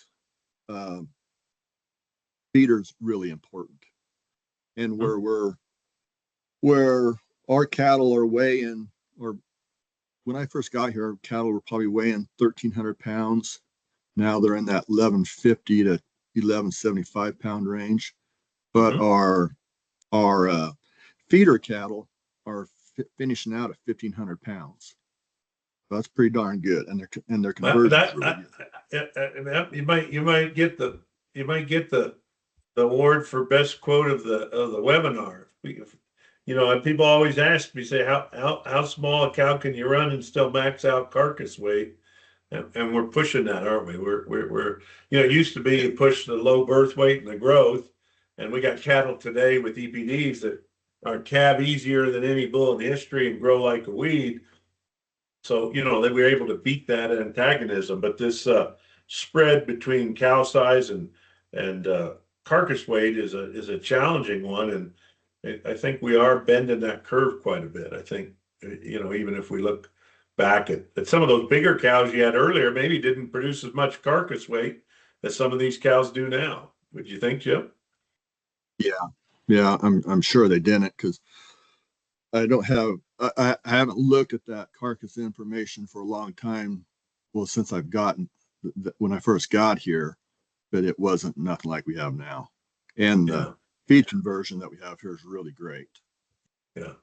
feeder's really important. And where our cattle are weighing, or when I first got here, our cattle were probably weighing 1,300 pounds. Now they're in that 1,150 to 1,175 pound range. But our feeder cattle are finishing out at 1,500 pounds. So that's pretty darn good, and their conversion is really good. You might get the award for best quote of the webinar. And people always ask me, say, how small a cow can you run and still max out carcass weight? And we're pushing that, aren't we? We're it used to be you push the low birth weight and the growth, and we got cattle today with EPDs that are calve easier than any bull in history and grow like a weed. So that we're able to beat that antagonism. But this spread between cow size and carcass weight is a challenging one, and I think we are bending that curve quite a bit. I think even if we look back at some of those bigger cows you had earlier, maybe didn't produce as much carcass weight as some of these cows do now. Would you think, Jim? Yeah, I'm sure they didn't, because I haven't looked at that carcass information for a long time. Well, since I've gotten when I first got here, but it wasn't nothing like we have now. And the feed conversion that we have here is really great. Yeah.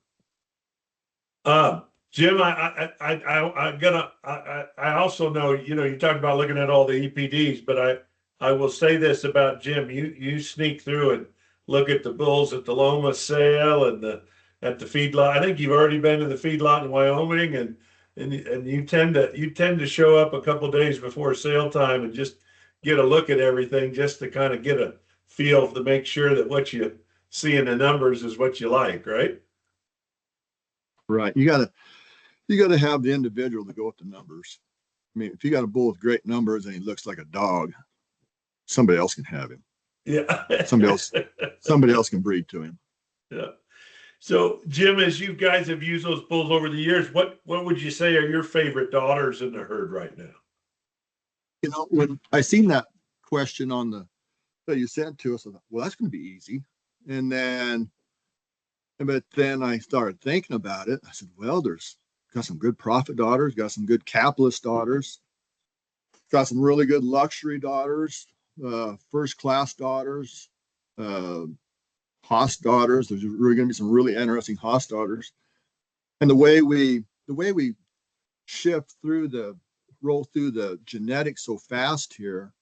Jim, I also know, you talked about looking at all the EPDs, but I will say this about Jim. You sneak through and look at the bulls at the Loma sale and at the feedlot. I think you've already been to the feedlot in Wyoming, and you tend to show up a couple of days before sale time and just get a look at everything, just to kind of get a feel to make sure that what you see in the numbers is what you like, right? Right. You gotta have the individual to go with the numbers. I mean, if you got a bull with great numbers and he looks like a dog, somebody else can have him. Yeah. somebody else can breed to him. Yeah. So Jim, as you guys have used those bulls over the years, what would you say are your favorite daughters in the herd right now? When I seen that question that you sent to us, I thought, well, that's going to be easy. But then I started thinking about it. I said, well, there's got some good profit daughters, got some good capitalist daughters, got some really good luxury daughters, first class daughters, Haas daughters. There's really going to be some really interesting Haas daughters. And the way we roll through the genetics so fast here,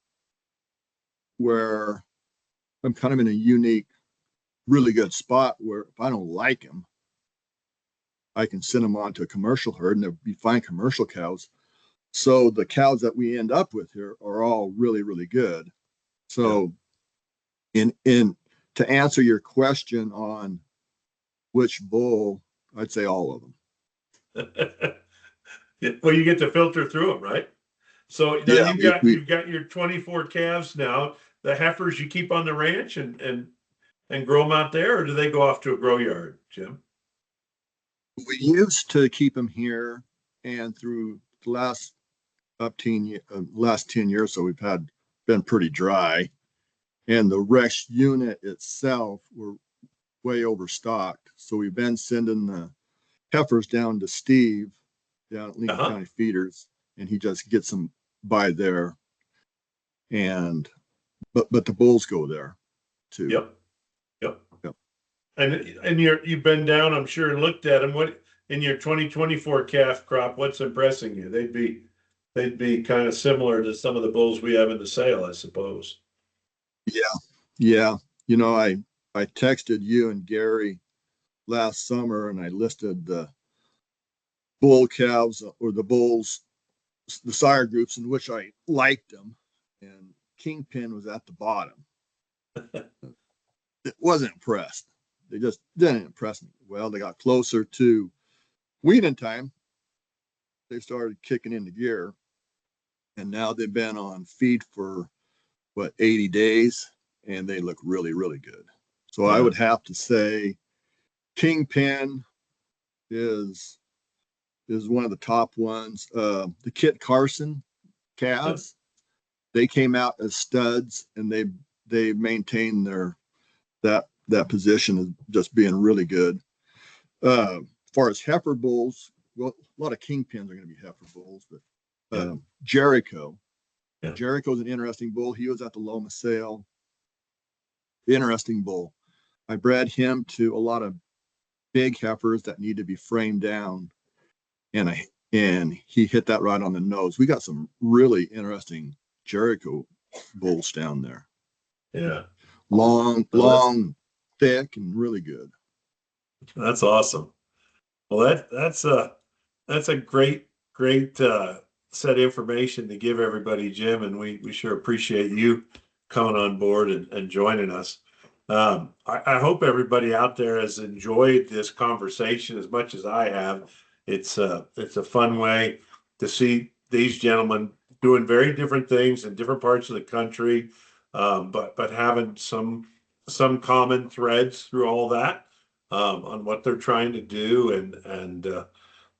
where I'm kind of in a unique, really good spot where if I don't like them, I can send them on to a commercial herd and they'll be fine commercial cows. So the cows that we end up with here are all really, really good. So in to answer your question on which bull, I'd say all of them. Well, you get to filter through them, right? So now Yeah, you've got your 24 calves now. The heifers you keep on the ranch and grow them out there, or do they go off to a grow yard, Jim? we used to keep them here, and through the last 10 years, so we've been pretty dry. And the Rex unit itself, we're way overstocked. So we've been sending the heifers down to Steve down at Lincoln County Feeders, and he just gets them by there. And but the bulls go there too. Yep. And you've been down, I'm sure, and looked at them. What in your 2024 calf crop? What's impressing you? They'd be kind of similar to some of the bulls we have in the sale, I suppose. Yeah. You know, I texted you and Gary last summer, and I listed the bull calves or the bulls, the sire groups in which I liked them, and Kingpin was at the bottom. It wasn't impressed. They just didn't impress me. Well, they got closer to weaning time. They started kicking into gear, and now they've been on feed for 80 days, and they look really, really good. So I would have to say Kingpin is one of the top ones. The Kit Carson calves, they came out as studs, and they maintained that position as just being really good. As far as heifer bulls, well, a lot of Kingpins are going to be heifer bulls, but Jericho. Yeah. Jericho's an interesting bull. He was at the Loma sale. Interesting bull. I bred him to a lot of big heifers that need to be framed down, and he hit that right on the nose. We got some really interesting Jericho bulls down there. Yeah. Long, thick, and really good. That's awesome. Well, that's a great set of information to give everybody, Jim, and we sure appreciate you coming on board and joining us. I hope everybody out there has enjoyed this conversation as much as I have. It's a fun way to see these gentlemen doing very different things in different parts of the country, but having some common threads through all that, on what they're trying to do, and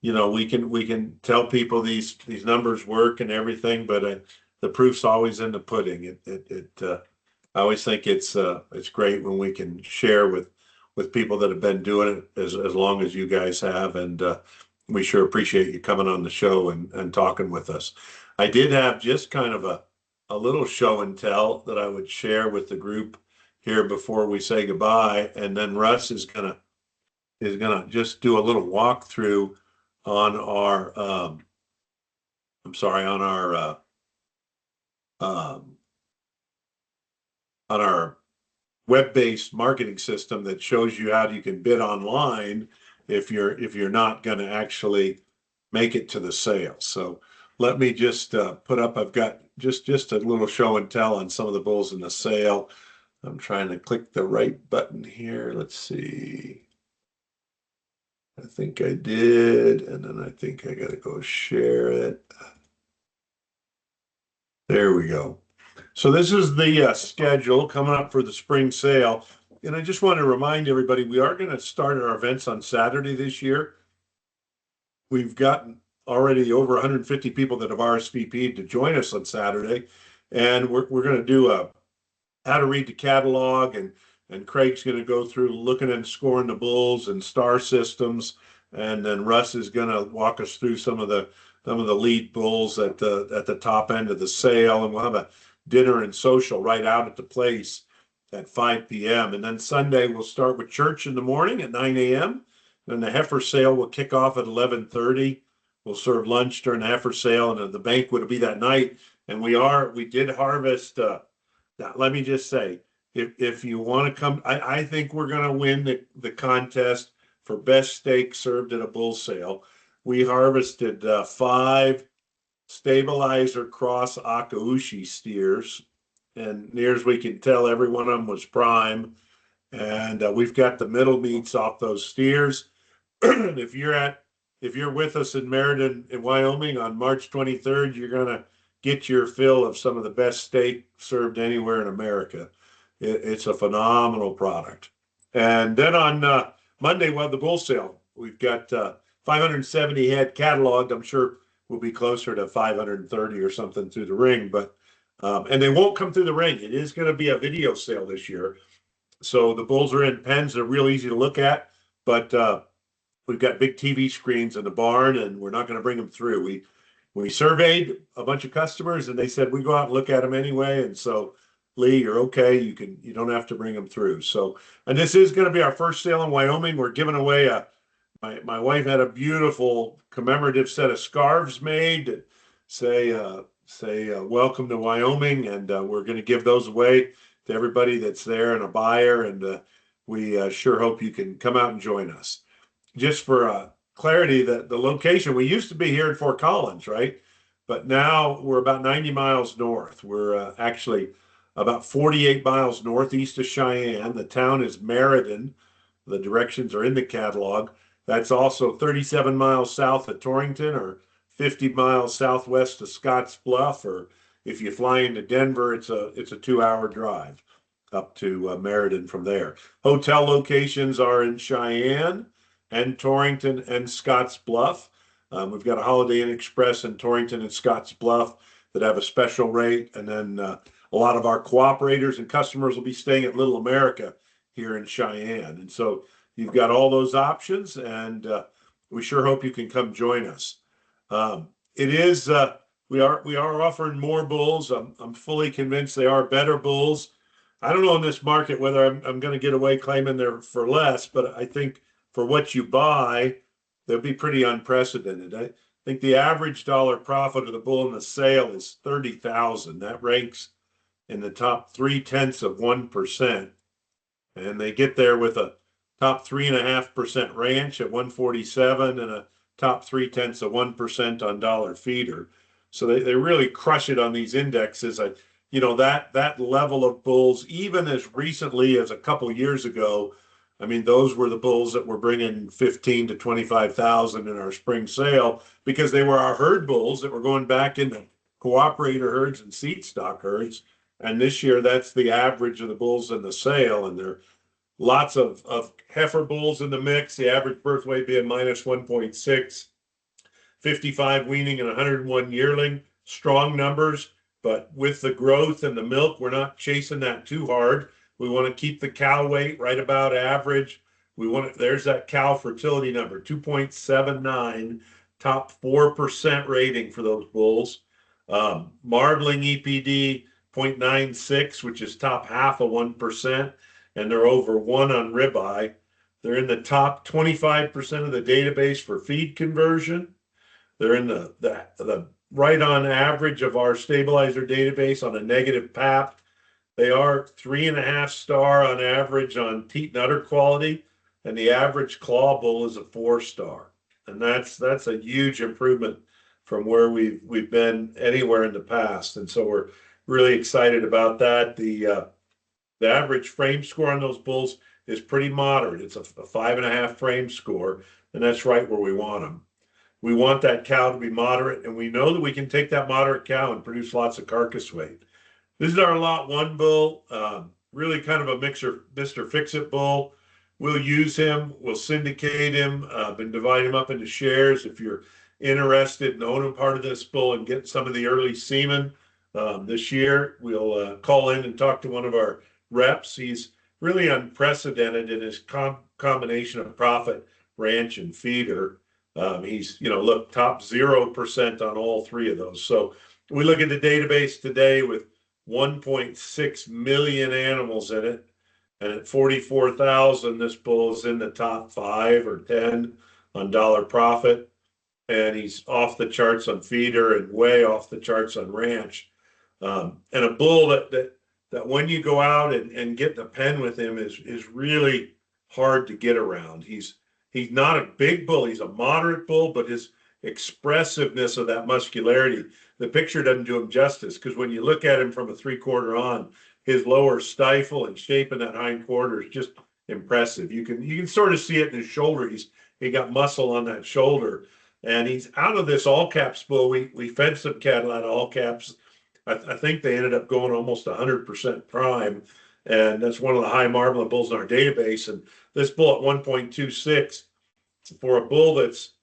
you know, we can tell people these numbers work and everything, but the proof's always in the pudding. I always think it's great when we can share with people that have been doing it as long as you guys have, and we sure appreciate you coming on the show and talking with us. I did have just kind of a little show and tell that I would share with the group here before we say goodbye, and then Russ is gonna just do a little walkthrough on our on our web-based marketing system that shows you how you can bid online if you're not going to actually make it to the sale. So let me just put up. I've got just a little show and tell on some of the bulls in the sale. I'm trying to click the right button here. Let's see. I think I did, and then I think I gotta go share it. There we go. So this is the schedule coming up for the spring sale. And I just want to remind everybody, we are going to start our events on Saturday this year. We've gotten already over 150 people that have RSVP'd to join us on Saturday. And we're going to do how to read the catalog, and Craig's going to go through looking and scoring the bulls and star systems, and then Russ is going to walk us through some of the lead bulls at the top end of the sale, and we'll have a dinner and social right out at the place at 5 p.m. And then Sunday we'll start with church in the morning at 9 a.m. Then the heifer sale will kick off at 11:30. We'll serve lunch during the heifer sale, and the banquet will be that night. And we did harvest Now, let me just say, if you want to come, I think we're going to win the contest for best steak served at a bull sale. We harvested 5 stabilizer cross Akaushi steers, and near as we can tell, every one of them was prime. And we've got the middle meats off those steers. if you're with us in Meriden in Wyoming on March 23rd, you're gonna get your fill of some of the best steak served anywhere in America. It's a phenomenal product. And then on Monday, we'll have the bull sale. We've got 570 head cataloged. I'm sure we'll be closer to 530 or something through the ring, but and they won't come through the ring. It is going to be a video sale this year. So the bulls are in pens. They're real easy to look at, but we've got big TV screens in the barn, and we're not going to bring them through. We surveyed a bunch of customers, and they said we go out and look at them anyway. And so, Lee, you're okay. You don't have to bring them through. So, and this is going to be our first sale in Wyoming. We're giving away my wife had a beautiful commemorative set of scarves made that say welcome to Wyoming, and we're going to give those away to everybody that's there and a buyer. And we sure hope you can come out and join us. Just for clarity, the location, we used to be here in Fort Collins, right? But now we're about 90 miles north. We're actually about 48 miles northeast of Cheyenne. The town is Meriden. The directions are in the catalog. That's also 37 miles south of Torrington, or 50 miles southwest of Scotts Bluff, or if you fly into Denver, it's a 2-hour drive up to Meriden from there. Hotel locations are in Cheyenne and Torrington and Scotts Bluff. We've got a Holiday Inn Express in Torrington and Scotts Bluff that have a special rate. And then a lot of our cooperators and customers will be staying at Little America here in Cheyenne. And so you've got all those options, and we sure hope you can come join us. We are offering more bulls. I'm fully convinced they are better bulls. I don't know in this market whether I'm going to get away claiming they're for less, but I think for what you buy, they'll be pretty unprecedented. I think the average dollar profit of the bull in the sale is $30,000. That ranks in the top 0.3%, and they get there with a top 3.5% ranch at 147 and a top 0.3% on dollar feeder. So they really crush it on these indexes. That level of bulls, even as recently as a couple years ago, I mean, those were the bulls that were bringing 15 to 25,000 in our spring sale, because they were our herd bulls that were going back into cooperator herds and seed stock herds. And this year, that's the average of the bulls in the sale. And there are lots of heifer bulls in the mix, the average birth weight being minus 1.6, 55 weaning and 101 yearling, strong numbers. But with the growth and the milk, we're not chasing that too hard. We want to keep the cow weight right about average. There's that cow fertility number, 2.79, top 4% rating for those bulls. Marbling EPD 0.96, which is top half of 1%, and they're over 1 on ribeye. They're in the top 25% of the database for feed conversion. They're in the right on average of our stabilizer database on a negative PAP. They are 3.5 star on average on teat and udder quality, and the average claw bull is a 4-star. And that's a huge improvement from where we've been anywhere in the past. And so we're really excited about that. The average frame score on those bulls is pretty moderate. It's a 5.5 frame score, and that's right where we want them. We want that cow to be moderate, and we know that we can take that moderate cow and produce lots of carcass weight. This is our lot 1 bull, really kind of a Mr. Fix-It bull. We'll use him, we'll syndicate him, and divide him up into shares. If you're interested in owning part of this bull and get some of the early semen this year, we'll call in and talk to one of our reps. He's really unprecedented in his combination of profit, ranch, and feeder. He's, top 0% on all 3 of those. So we look at the database today with 1.6 million animals in it. And at 44,000, this bull is in the top 5 or 10 on dollar profit. And he's off the charts on feeder and way off the charts on ranch. And a bull that that when you go out and get the pen with him is really hard to get around. He's not a big bull, he's a moderate bull, but his expressiveness of that muscularity, the picture doesn't do him justice, because when you look at him from a 3/4 on, his lower stifle and shape in that hind quarter is just impressive. You can sort of see it in his shoulder. He got muscle on that shoulder, and he's out of this all caps bull. We fed some cattle out of all caps. I think they ended up going almost 100% prime, and that's one of the high marbling bulls in our database. And this bull at 1.26 for a bull that's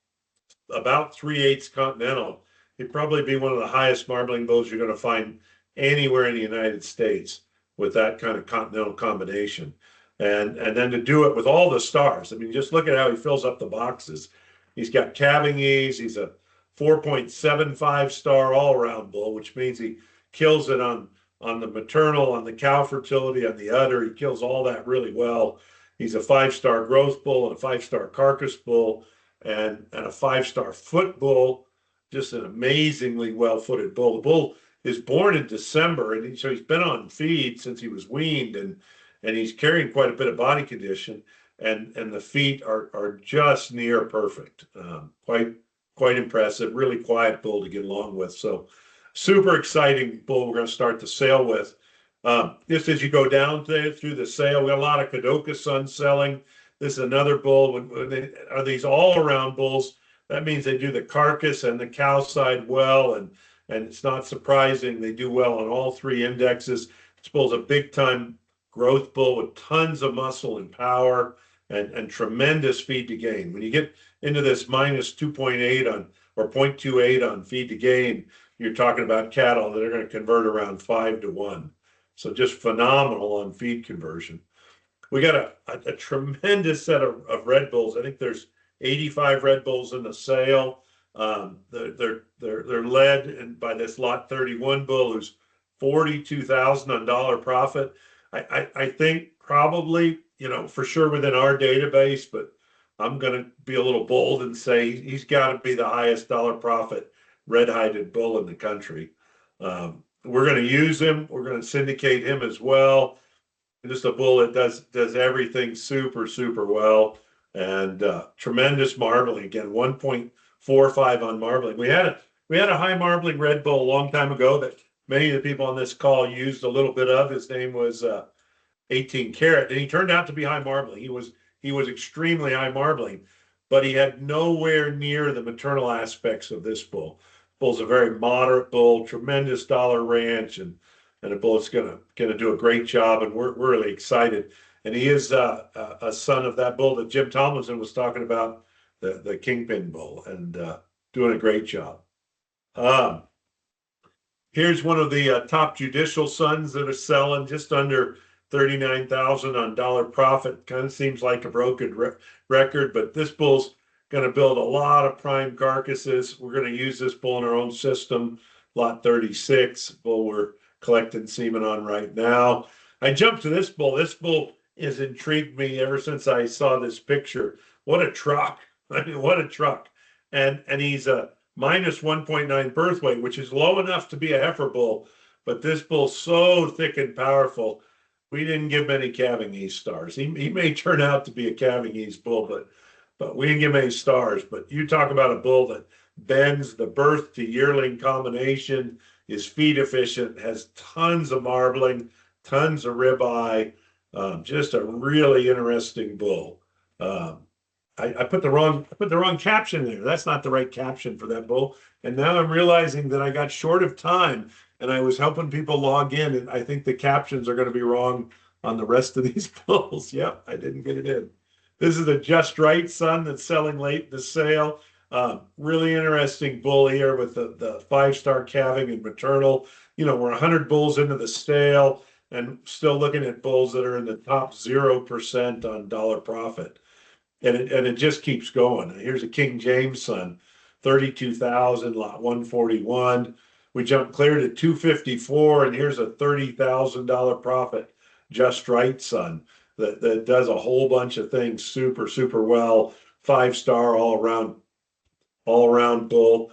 about 3/8 continental, he'd probably be one of the highest marbling bulls you're going to find anywhere in the United States with that kind of continental combination. And then to do it with all the stars. I mean, just look at how he fills up the boxes. He's got calving ease. He's a 4.75 star all-around bull, which means he kills it on the maternal, on the cow fertility, on the udder. He kills all that really well. He's a 5-star growth bull and a 5-star carcass bull and a 5-star foot bull. Just an amazingly well-footed bull. The bull is born in December, and so he's been on feed since he was weaned, and he's carrying quite a bit of body condition, and the feet are just near perfect. Quite impressive, really quiet bull to get along with. So super exciting bull we're going to start the sale with. Just as you go down through the sale, we got a lot of Kadoka Sun selling. This is another bull. When they are these all-around bulls, that means they do the carcass and the cow side well, and it's not surprising they do well on all three indexes. This bull's a big-time growth bull with tons of muscle and power and tremendous feed to gain. When you get into this minus 2.8 on or 0.28 on feed to gain, you're talking about cattle that are going to convert around 5-1. So just phenomenal on feed conversion. We got a tremendous set of Red Bulls. I think there's 85 Red Bulls in the sale. They're led by this lot 31 bull who's 42,000 on dollar profit. I think probably, for sure within our database, but I'm going to be a little bold and say he's got to be the highest dollar profit red-hided bull in the country. We're going to use him. We're going to syndicate him as well. Just a bull that does everything super, super well, and tremendous marbling. Again, 1.45 on marbling. We had a high marbling red bull a long time ago that many of the people on this call used a little bit of. His name was 18 Carat, and he turned out to be high marbling. He was extremely high marbling, but he had nowhere near the maternal aspects of this bull. Bull's a very moderate bull, tremendous dollar ranch, and a bull that's gonna do a great job, and we're really excited. And he is a son of that bull that Jim Tomlinson was talking about, the Kingpin bull, and doing a great job. Here's one of the top judicial sons that are selling just under 39,000 on dollar profit. Kind of seems like a broken record, but this bull's going to build a lot of prime carcasses. We're going to use this bull in our own system, lot 36, bull we're collecting semen on right now. I jumped to this bull. This bull has intrigued me ever since I saw this picture. What a truck. I mean, what a truck. And he's a minus 1.9 birth weight, which is low enough to be a heifer bull, but this bull's so thick and powerful. We didn't give many calving ease stars. He may turn out to be a calving ease bull, but we didn't give him any stars. But you talk about a bull that bends the birth to yearling combination, is feed efficient, has tons of marbling, tons of ribeye, just a really interesting bull. I put the wrong caption there. That's not the right caption for that bull. And now I'm realizing that I got short of time and I was helping people log in, and I think the captions are going to be wrong on the rest of these bulls. Yep, I didn't get it in. This is a Just Right son that's selling late in the sale. Really interesting bull here with the 5-star calving and maternal. We're 100 bulls into the sale and still looking at bulls that are in the top 0% on dollar profit. And it just keeps going. Here's a King James son, 32,000, lot 141. We jumped clear to 254, and here's a $30,000 profit Just Right son that does a whole bunch of things super, super well. 5-star all around bull.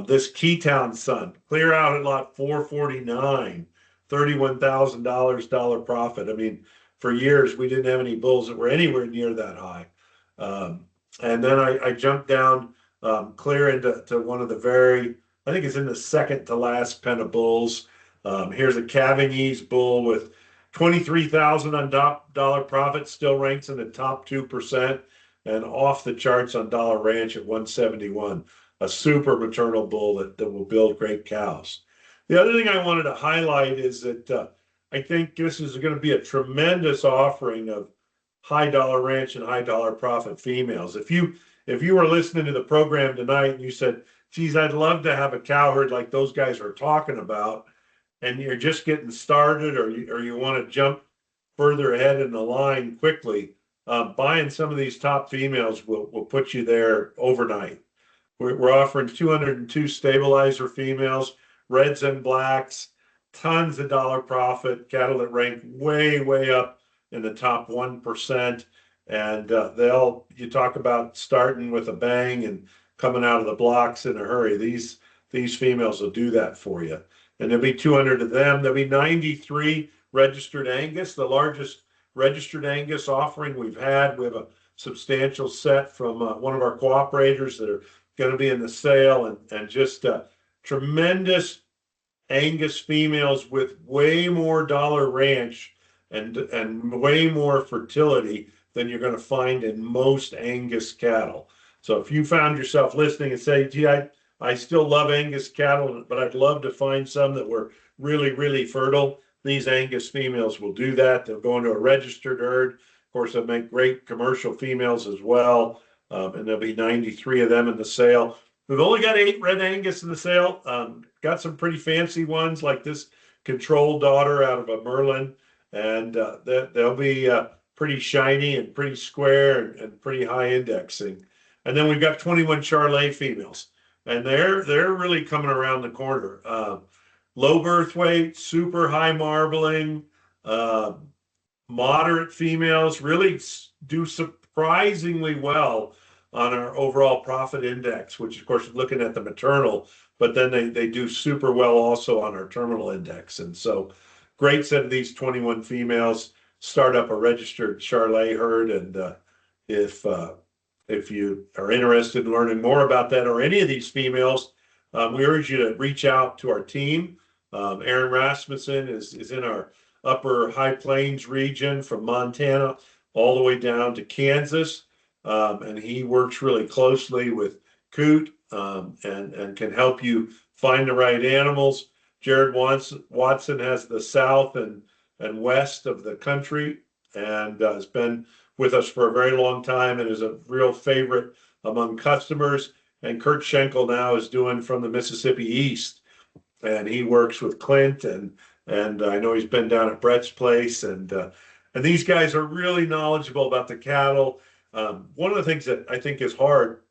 This Keytown son, clear out at lot 449, $31,000 dollar profit. I mean, for years we didn't have any bulls that were anywhere near that high. And then I jumped down clear into one of the I think it's in the second to last pen of bulls. Here's a Cavagny's bull with 23,000 on dollar profit, still ranks in the top 2%, and off the charts on Dollar Ranch at 171. A super maternal bull that will build great cows. The other thing I wanted to highlight is that I think this is going to be a tremendous offering of high dollar ranch and high dollar profit females. If you were listening to the program tonight and you said, geez, I'd love to have a cow herd like those guys are talking about, and you're just getting started, or you want to jump further ahead in the line quickly, buying some of these top females will put you there overnight. We're offering 202 stabilizer females, reds and blacks, tons of dollar profit, cattle that rank way up in the top 1%. And you talk about starting with a bang and coming out of the blocks in a hurry. These females will do that for you. And there'll be 200 of them. There'll be 93 registered Angus, the largest registered Angus offering we've had. We have a substantial set from one of our cooperators that are going to be in the sale, and just tremendous Angus females with way more dollar ranch and way more fertility than you're going to find in most Angus cattle. So if you found yourself listening and say, gee, I still love Angus cattle, but I'd love to find some that were really fertile, these Angus females will do that. They'll go into a registered herd. Of course, they'll make great commercial females as well. And there'll be 93 of them in the sale. We've only got 8 red Angus in the sale. Got some pretty fancy ones like this control daughter out of a Merlin, and they'll be pretty shiny and pretty square and pretty high indexing. And then we've got 21 Charolais females, and they're really coming around the corner. Low birth weight, super high marbling, moderate females really do surprisingly well on our overall profit index, which of course is looking at the maternal, but then they do super well also on our terminal index. And so great set of these 21 females, start up a registered Charolais herd. And if you are interested in learning more about that or any of these females, we urge you to reach out to our team. Aaron Rasmussen is in our upper High Plains region from Montana all the way down to Kansas. And he works really closely with Coot and can help you find the right animals. Jared Watson has the south and west of the country, and has been with us for a very long time and is a real favorite among customers. And Kurt Schenkel now is doing from the Mississippi East, and he works with Clint, and I know he's been down at Brett's place, and these guys are really knowledgeable about the cattle. One of the things that I think is hard,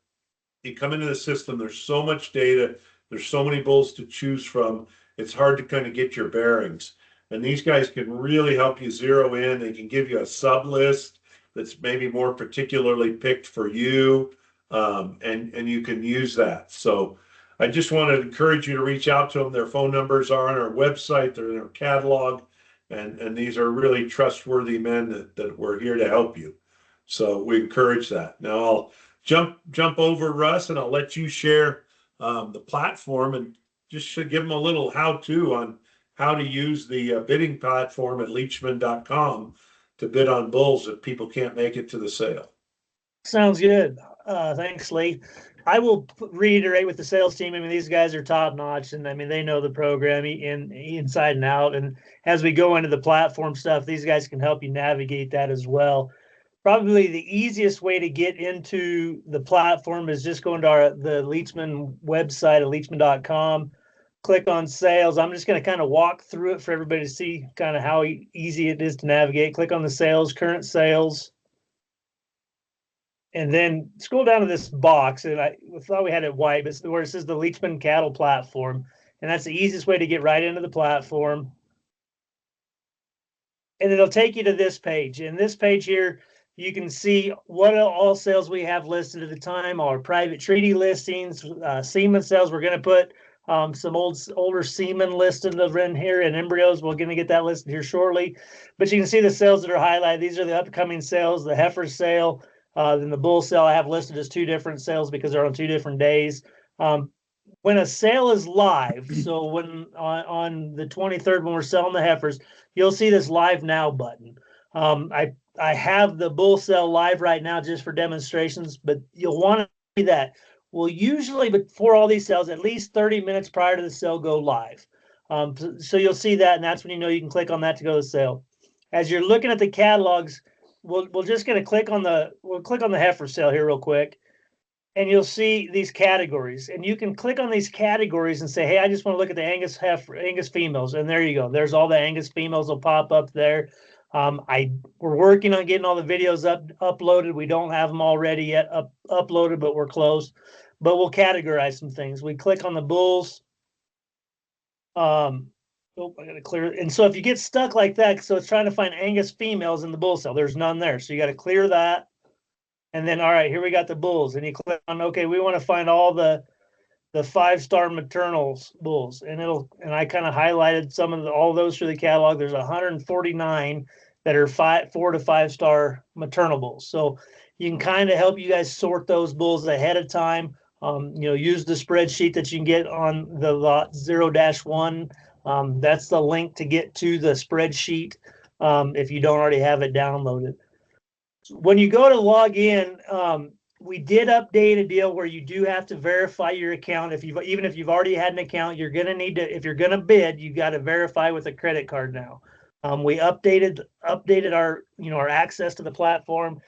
you come into the system, there's so much data, there's so many bulls to choose from, it's hard to kind of get your bearings. And these guys can really help you zero in. They can give you a sub list that's maybe more particularly picked for you, and you can use that. So I just want to encourage you to reach out to them. Their phone numbers are on our website, they're in our catalog, and these are really trustworthy men that we're here to help you. So we encourage that. Now I'll jump over, Russ, and I'll let you share the platform and just should give them a little how-to on how to use the bidding platform at leachman.com to bid on bulls if people can't make it to the sale. Sounds good. Thanks, Lee. I will reiterate with the sales team. I mean, these guys are top notch, and I mean, they know the program inside and out. And as we go into the platform stuff, these guys can help you navigate that as well. Probably the easiest way to get into the platform is just going to the Leachman website at leachman.com, click on sales. I'm just going to kind of walk through it for everybody to see kind of how easy it is to navigate. Click on the sales, current sales, and then scroll down to this box. And I thought we had it white, but where it says the Leachman Cattle Platform. And that's the easiest way to get right into the platform. And it'll take you to this page. And this page here, you can see what all sales we have listed at the time, our private treaty listings, semen sales. We're going to put Some older semen listed in here and embryos. We're going to get that listed here shortly. But you can see the sales that are highlighted. These are the upcoming sales, the heifer sale, then the bull sale I have listed as 2 different sales because they're on 2 different days. When a sale is live, so when on the 23rd, when we're selling the heifers, you'll see this live now button. I have the bull sale live right now just for demonstrations, but you'll want to see that. Well, usually before all these sales, at least 30 minutes prior to the sale, go live. So you'll see that, and that's when you know you can click on that to go to sale. As you're looking at the catalogs, we're just going to click on the heifer sale here real quick, and you'll see these categories, and you can click on these categories and say, hey, I just want to look at the Angus females, and there you go. There's all the Angus females will pop up there. We're working on getting all the videos uploaded. We don't have them already yet uploaded, but we're close. But we'll categorize some things. We click on the bulls. I got to clear it. And so if you get stuck like that, so it's trying to find Angus females in the bull cell, there's none there. So you got to clear that. And then, all right, here we got the bulls. And you click on, okay, we want to find all the 5-star maternal bulls. And I kind of highlighted all those through the catalog. There's 149 that are 4 to 5-star maternal bulls. So you can kind of help you guys sort those bulls ahead of time. Use the spreadsheet that you can get on the lot 0-1. That's the link to get to the spreadsheet if you don't already have it downloaded. When you go to log in, we did update a deal where you do have to verify your account. Even if you've already had an account, you're going to need to, if you're going to bid, you got to verify with a credit card now. We updated our access to the platform.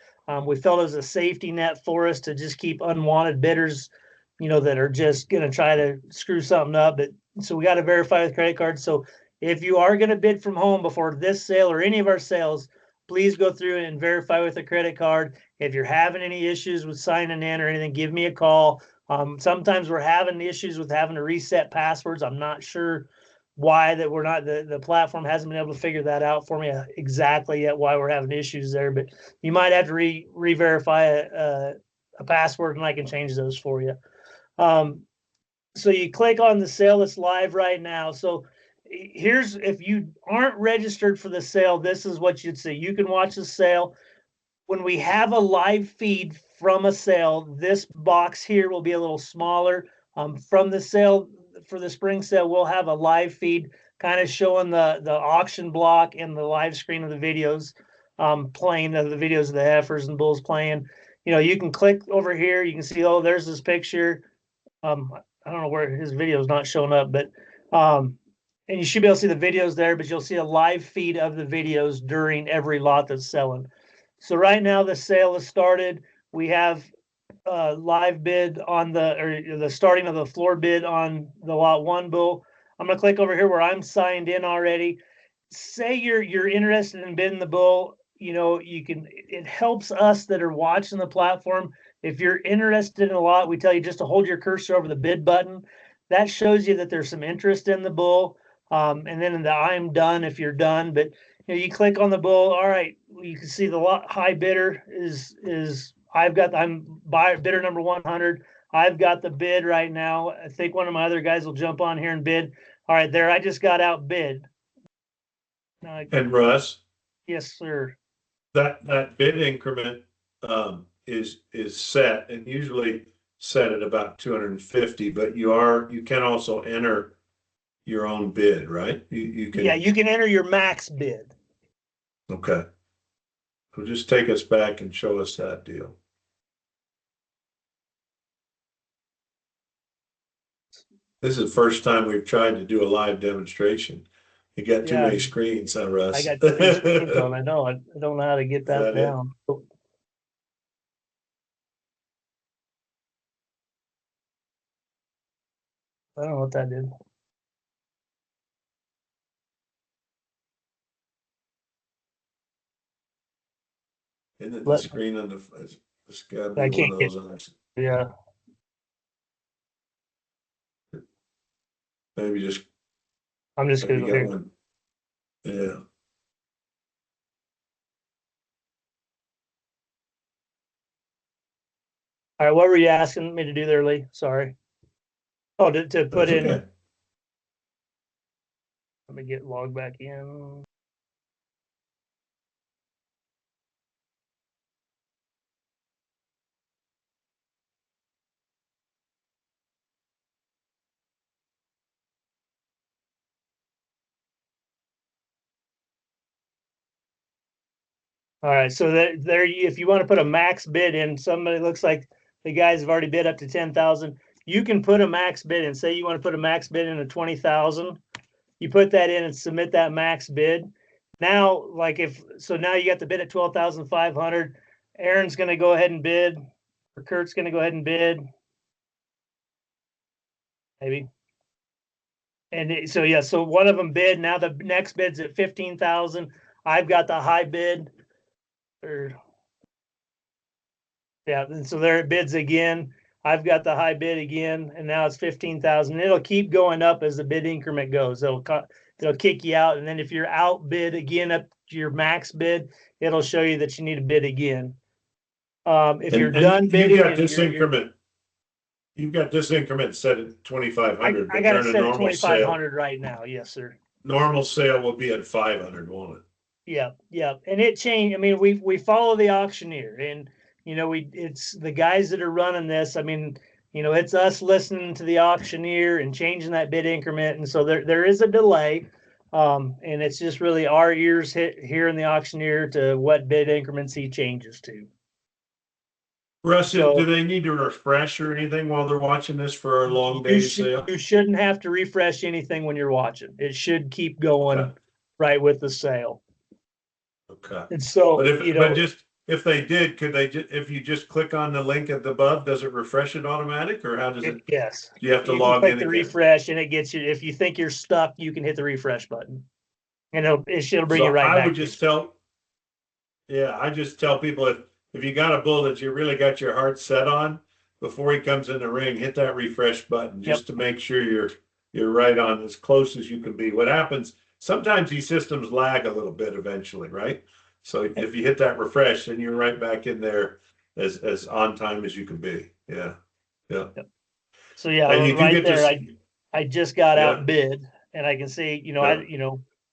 We felt it was a safety net for us to just keep unwanted bidders, that are just going to try to screw something up. So we got to verify with credit card. So if you are going to bid from home before this sale or any of our sales, please go through and verify with a credit card. If you're having any issues with signing in or anything, give me a call. Sometimes we're having issues with having to reset passwords. I'm not sure why that we're not, the platform hasn't been able to figure that out for me exactly yet, why we're having issues there, but you might have to re-verify a password and I can change those for you. So you click on the sale that's live right now. So if you aren't registered for the sale, this is what you'd see. You can watch the sale. When we have a live feed from a sale, this box here will be a little smaller. From the sale for the spring sale, we'll have a live feed kind of showing the auction block and the live screen of the videos playing, of the videos of the heifers and bulls playing. You can click over here. You can see, oh, there's this picture. I don't know where his video is not showing up, but and you should be able to see the videos there, but you'll see a live feed of the videos during every lot that's selling. So right now the sale has started. We have live bid on the starting of the floor bid on the lot 1 bull. I'm going to click over here where I'm signed in already. Say you're interested in bidding the bull. It helps us that are watching the platform. If you're interested in a lot, we tell you just to hold your cursor over the bid button. That shows you that there's some interest in the bull. And then in the I'm done if you're done. But you click on the bull. All right, you can see the high bidder is I'm buyer bidder number 100. I've got the bid right now. I think one of my other guys will jump on here and bid. All right, there I just got outbid. And Russ, yes, sir. That bid increment is set and usually set at about 250, but you can also enter your own bid, right? You can. Yeah, you can enter your max bid. Okay. So just take us back and show us that deal. This is the first time we've tried to do a live demonstration. You got too many screens, huh, Russ? I got too many screens on. I know. I don't know how to get that down. I don't know what that did. Isn't it the screen on it's got to be one of those others. Yeah. Maybe just. I'm just going to go here. One. Yeah. All right, what were you asking me to do there, Lee? Sorry. Oh, to put That's in. okay. Let me get logged back in. All right, so there, if you want to put a max bid in, somebody looks like the guys have already bid up to 10,000. You can put a max bid in. Say you want to put a max bid in of 20,000. You put that in and submit that max bid. Now, like now you got the bid at 12,500. Aaron's going to go ahead and bid, or Kurt's going to go ahead and bid. Maybe. And so one of them bid. Now the next bid's at 15,000. I've got the high bid. And so there it bids again. I've got the high bid again, and now it's 15,000. It'll keep going up as the bid increment goes. It'll kick you out, and then if you're outbid again up to your max bid, it'll show you that you need to bid again. If you're done bidding, You've got this increment set at 2,500. I But got it during a set at normal 2,500 sale, right now. Yes, sir. normal sale will be at 500, won't it? Yeah, and it changed. I mean, we follow the auctioneer, and it's the guys that are running this. I mean, it's us listening to the auctioneer and changing that bid increment, and so there is a delay, and it's just really our ears hearing the auctioneer to what bid increments he changes to. Russ, So- do they need to refresh or anything while they're watching this for a long day sale? You shouldn't have to refresh anything when you're watching. It should keep going Okay. right with the sale. Okay. And so, If they did, could they if you just click on the link at the above, does it refresh it automatic, or how does it? Yes. Do you have to You log click in the again? refresh, and it gets you. If you think you're stuck, you can hit the refresh button, and it should bring So you right I back. would just tell people if you got a bull that you really got your heart set on, before he comes in the ring, hit that refresh button just to make sure you're right on as close as you can be. What happens, sometimes these systems lag a little bit eventually, right? So if you hit that refresh, then you're right back in there as on time as you can be. Yeah. So yeah, And you do right get there, this. I just got Yeah. outbid, and I can see, Yeah.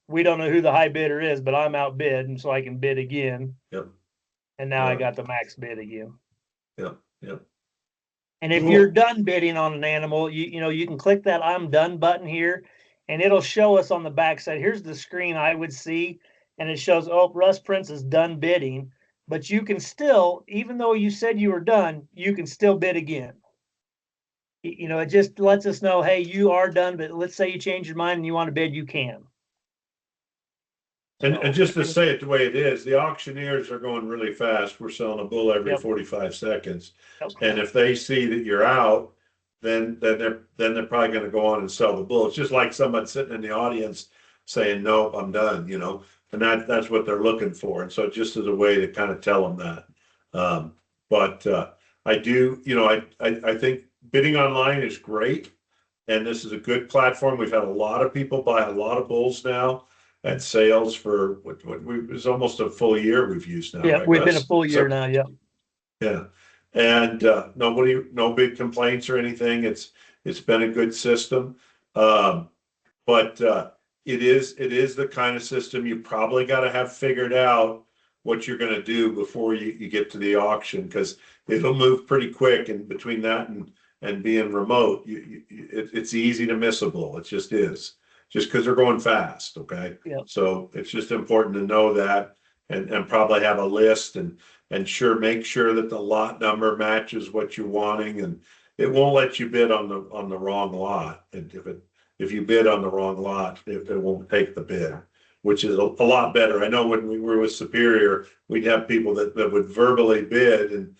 we don't know who the high bidder is, but I'm outbid, and so I can bid again. Yep. And now I Yeah. got the max bid again. Yep. And if Cool. you're done bidding on an animal, you can click that I'm done button here, and it'll show us on the backside. Here's the screen I would see, and it shows, oh, Russ Prince is done bidding. But you can still, even though you said you were done, you can still bid again. It just lets us know, hey, you are done, but let's say you change your mind and you want to bid, you can. And just to say it the way it is, the auctioneers are going really fast. We're selling a bull every Yep. 45 seconds. Yep. And if they see that you're out, then they're probably going to go on and sell the bull. It's just like someone sitting in the audience saying, "Nope, I'm done," and that's what they're looking for. And so just as a way to kind of tell them that. But I do, I think bidding online is great, and this is a good platform. We've had a lot of people buy a lot of bulls now at sales for it's almost a full year we've used now. Yeah, right, we've been a Russ? full year So- now. Yeah. Yeah. And no big complaints or anything. It's been a good system. But it is the kind of system you probably got to have figured out what you're going to do before you get to the auction, because it'll move pretty quick. And between that and being remote, it's easy to miss a bull. It just is, just because they're going fast. Okay. Yeah. So it's just important to know that and probably have a list and make sure that the lot number matches what you're wanting, and it won't let you bid on the wrong lot. And if you bid on the wrong lot, it won't take the bid, which is a lot better. I know when we were with Superior, we'd have people that would verbally bid and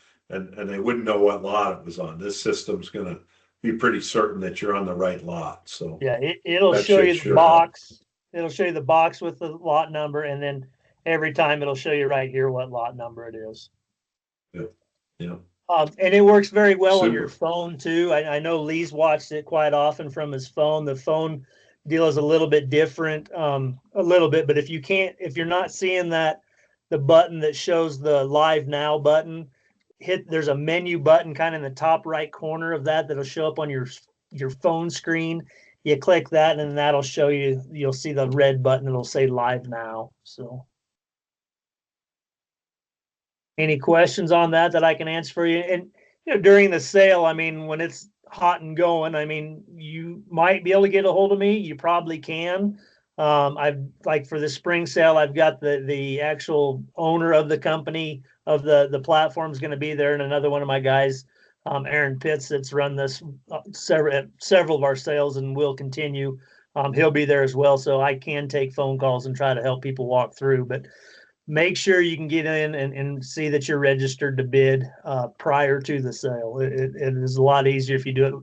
they wouldn't know what lot it was on. This system's gonna be pretty certain that you're on the right lot. So Yeah, it'll that show should you the sure box. It'll show you the box with the lot number, and then every time it'll show you right here what lot number it is. Yeah. And it works very well on your Super. phone too. I know Lee's watched it quite often from his phone. The phone deal is a little bit different, a little bit, but if you're not seeing the button that shows the live now button, there's a menu button kind of in the top right corner of that'll show up on your your phone screen. You click that, and that'll show you. You'll see the red button. It'll say live now. So, any questions on that I can answer for you? And during the sale, I mean, when it's hot and going, I mean, you might be able to get a hold of me. You probably can. I've like for the spring sale, I've got the actual owner of the company of the platform is going to be there, and another one of my guys, Aaron Pitts, that's run this several of our sales and will continue. He'll be there as well, so I can take phone calls and try to help people walk through. But make sure you can get in and see that you're registered to bid prior to the sale. It is a lot easier if you do it,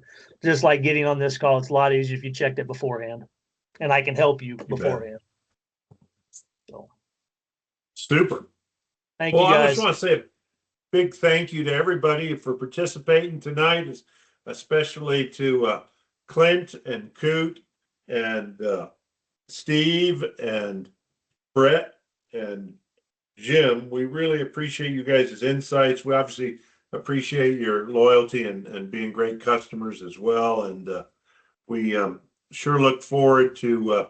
just like getting on this call. It's a lot easier if you checked it beforehand, and I can help you beforehand. So, super. thank you Well, I just guys. want to say a big thank you to everybody for participating tonight, especially to Clint and Coot and Steve and Brett and Jim. We really appreciate you guys' insights. We obviously appreciate your loyalty and being great customers as well. And we sure look forward to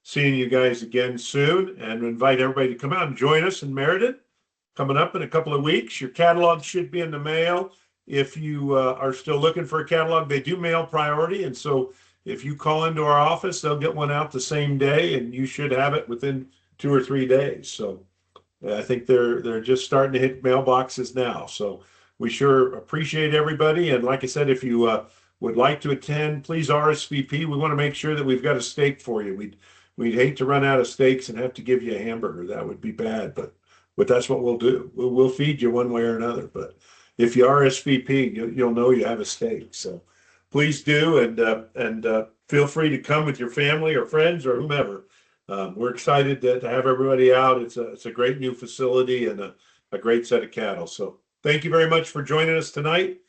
seeing you guys again soon, and invite everybody to come out and join us in Meriden coming up in a couple of weeks. Your catalog should be in the mail. If you are still looking for a catalog, they do mail priority. And so if you call into our office, they'll get one out the same day, and you should have it within 2 or 3 days. So I think they're just starting to hit mailboxes now. So we sure appreciate everybody. And like I said, if you would like to attend, please RSVP. We want to make sure that we've got a steak for you. We'd hate to run out of steaks and have to give you a hamburger. That would be bad, but that's what we'll do. We'll feed you one way or another. But if you RSVP, you'll know you have a steak. So please do, and feel free to come with your family or friends or whomever. We're excited to have everybody out. It's a great new facility and a great set of cattle. So thank you very much for joining us tonight.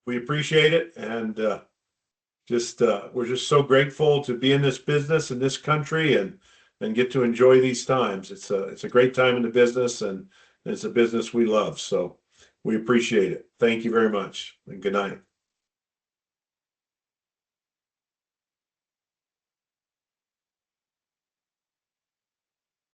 We appreciate it, and we're just so grateful to be in this business in this country and get to enjoy these times. It's a great time in the business, and it's a business we love. So we appreciate it. Thank you very much, and good night.